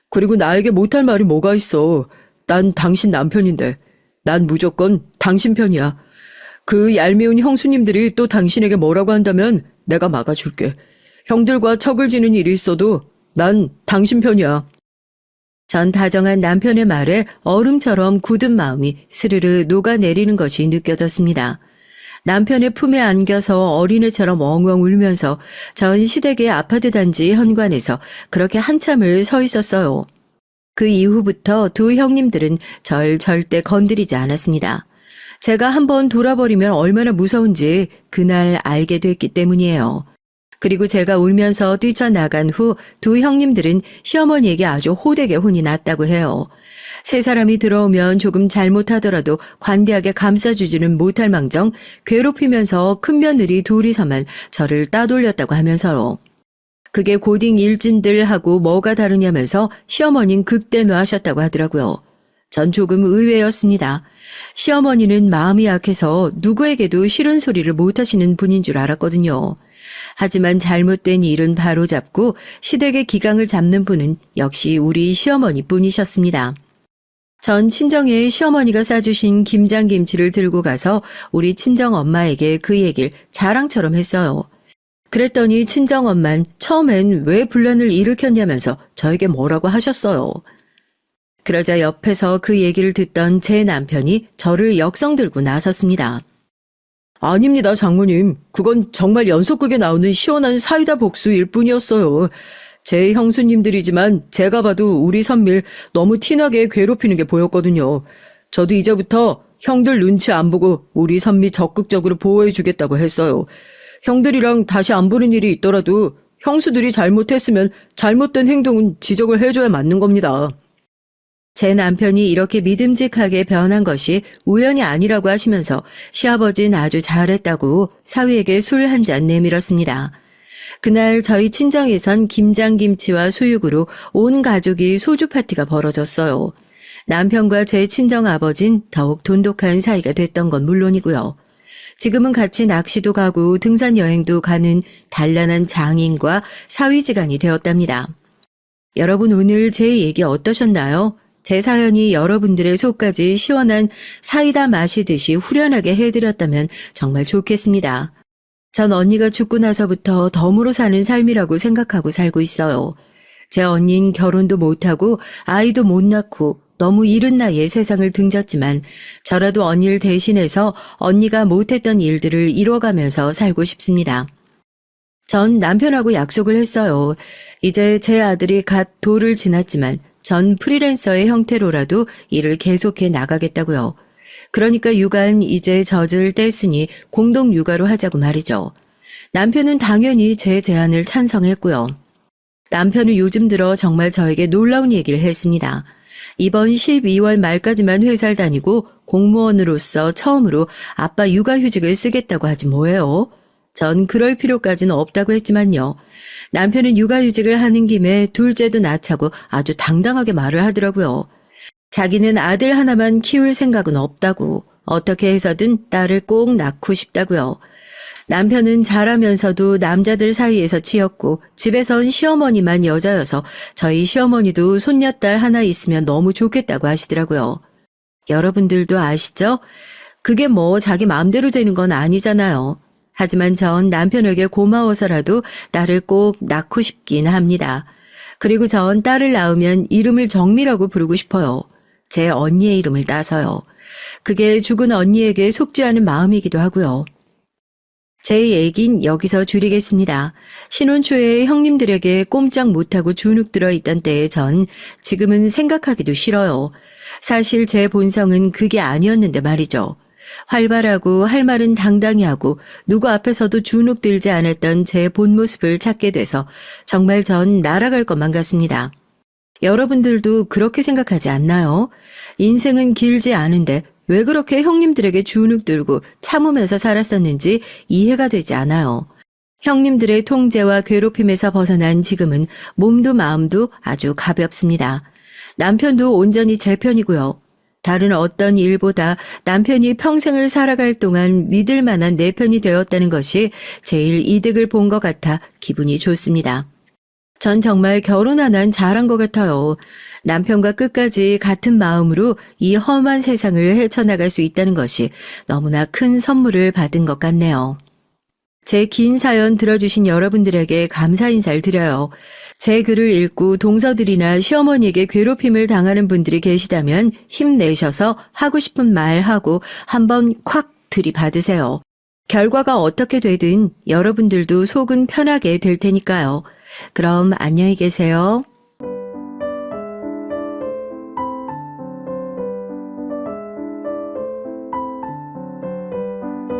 그리고 나에게 못할 말이 뭐가 있어. 난 당신 남편인데. 난 무조건 당신 편이야. 그 얄미운 형수님들이 또 당신에게 뭐라고 한다면 내가 막아줄게. 형들과 척을 지는 일이 있어도 난 당신 편이야. 전 다정한 남편의 말에 얼음처럼 굳은 마음이 스르르 녹아내리는 것이 느껴졌습니다. 남편의 품에 안겨서 어린애처럼 엉엉 울면서 전 시댁의 아파트 단지 현관에서 그렇게 한참을 서 있었어요. 그 이후부터 두 형님들은 절 절대 건드리지 않았습니다. 제가 한번 돌아버리면 얼마나 무서운지 그날 알게 됐기 때문이에요. 그리고 제가 울면서 뛰쳐나간 후 두 형님들은 시어머니에게 아주 호되게 혼이 났다고 해요. 세 사람이 들어오면 조금 잘못하더라도 관대하게 감싸주지는 못할 망정 괴롭히면서 큰며느리 둘이서만 저를 따돌렸다고 하면서요. 그게 고딩 일진들하고 뭐가 다르냐면서 시어머니는 극대노하셨다고 하더라고요. 전 조금 의외였습니다. 시어머니는 마음이 약해서 누구에게도 싫은 소리를 못하시는 분인 줄 알았거든요. 하지만 잘못된 일은 바로잡고 시댁의 기강을 잡는 분은 역시 우리 시어머니 뿐이셨습니다. 전 친정에 시어머니가 싸주신 김장김치를 들고 가서 우리 친정엄마에게 그 얘기를 자랑처럼 했어요. 그랬더니 친정엄만 처음엔 왜 분란을 일으켰냐면서 저에게 뭐라고 하셨어요. 그러자 옆에서 그 얘기를 듣던 제 남편이 저를 역성 들고 나섰습니다. 아닙니다, 장모님. 그건 정말 연속극에 나오는 시원한 사이다 복수일 뿐이었어요. 제 형수님들이지만 제가 봐도 우리 선밀 너무 티나게 괴롭히는 게 보였거든요. 저도 이제부터 형들 눈치 안 보고 우리 선미 적극적으로 보호해주겠다고 했어요. 형들이랑 다시 안 보는 일이 있더라도 형수들이 잘못했으면 잘못된 행동은 지적을 해줘야 맞는 겁니다. 제 남편이 이렇게 믿음직하게 변한 것이 우연이 아니라고 하시면서 시아버지는 아주 잘했다고 사위에게 술 한 잔 내밀었습니다. 그날 저희 친정에선 김장김치와 수육으로 온 가족이 소주 파티가 벌어졌어요. 남편과 제 친정 아버진 더욱 돈독한 사이가 됐던 건 물론이고요. 지금은 같이 낚시도 가고 등산 여행도 가는 단란한 장인과 사위지간이 되었답니다. 여러분 오늘 제 얘기 어떠셨나요? 제 사연이 여러분들의 속까지 시원한 사이다 마시듯이 후련하게 해드렸다면 정말 좋겠습니다. 전 언니가 죽고 나서부터 덤으로 사는 삶이라고 생각하고 살고 있어요. 제 언니는 결혼도 못하고 아이도 못 낳고 너무 이른 나이에 세상을 등졌지만 저라도 언니를 대신해서 언니가 못했던 일들을 이뤄가면서 살고 싶습니다. 전 남편하고 약속을 했어요. 이제 제 아들이 갓 돌을 지났지만 전 프리랜서의 형태로라도 일을 계속해 나가겠다고요. 그러니까 육아는 이제 젖을 뗐으니 공동 육아로 하자고 말이죠. 남편은 당연히 제 제안을 찬성했고요. 남편은 요즘 들어 정말 저에게 놀라운 얘기를 했습니다. 이번 12월 말까지만 회사를 다니고 공무원으로서 처음으로 아빠 육아휴직을 쓰겠다고 하지 뭐예요. 전 그럴 필요까지는 없다고 했지만요. 남편은 육아휴직을 하는 김에 둘째도 낳자고 아주 당당하게 말을 하더라고요. 자기는 아들 하나만 키울 생각은 없다고, 어떻게 해서든 딸을 꼭 낳고 싶다고요. 남편은 잘하면서도 남자들 사이에서 치였고 집에선 시어머니만 여자여서 저희 시어머니도 손녀딸 하나 있으면 너무 좋겠다고 하시더라고요. 여러분들도 아시죠? 그게 뭐 자기 마음대로 되는 건 아니잖아요. 하지만 전 남편에게 고마워서라도 딸을 꼭 낳고 싶긴 합니다. 그리고 전 딸을 낳으면 이름을 정미라고 부르고 싶어요. 제 언니의 이름을 따서요. 그게 죽은 언니에게 속지 않은 마음이기도 하고요. 제 얘긴 여기서 줄이겠습니다. 신혼 초에 형님들에게 꼼짝 못하고 주눅 들어있던 때의 전 지금은 생각하기도 싫어요. 사실 제 본성은 그게 아니었는데 말이죠. 활발하고 할 말은 당당히 하고 누구 앞에서도 주눅 들지 않았던 제 본 모습을 찾게 돼서 정말 전 날아갈 것만 같습니다. 여러분들도 그렇게 생각하지 않나요? 인생은 길지 않은데 왜 그렇게 형님들에게 주눅 들고 참으면서 살았었는지 이해가 되지 않아요. 형님들의 통제와 괴롭힘에서 벗어난 지금은 몸도 마음도 아주 가볍습니다. 남편도 온전히 제 편이고요. 다른 어떤 일보다 남편이 평생을 살아갈 동안 믿을 만한 내 편이 되었다는 것이 제일 이득을 본 것 같아 기분이 좋습니다. 전 정말 결혼 하나는 잘한 것 같아요. 남편과 끝까지 같은 마음으로 이 험한 세상을 헤쳐나갈 수 있다는 것이 너무나 큰 선물을 받은 것 같네요. 제 긴 사연 들어주신 여러분들에게 감사 인사를 드려요. 제 글을 읽고 동서들이나 시어머니에게 괴롭힘을 당하는 분들이 계시다면 힘내셔서 하고 싶은 말 하고 한번 콱 들이받으세요. 결과가 어떻게 되든 여러분들도 속은 편하게 될 테니까요. 그럼 안녕히 계세요.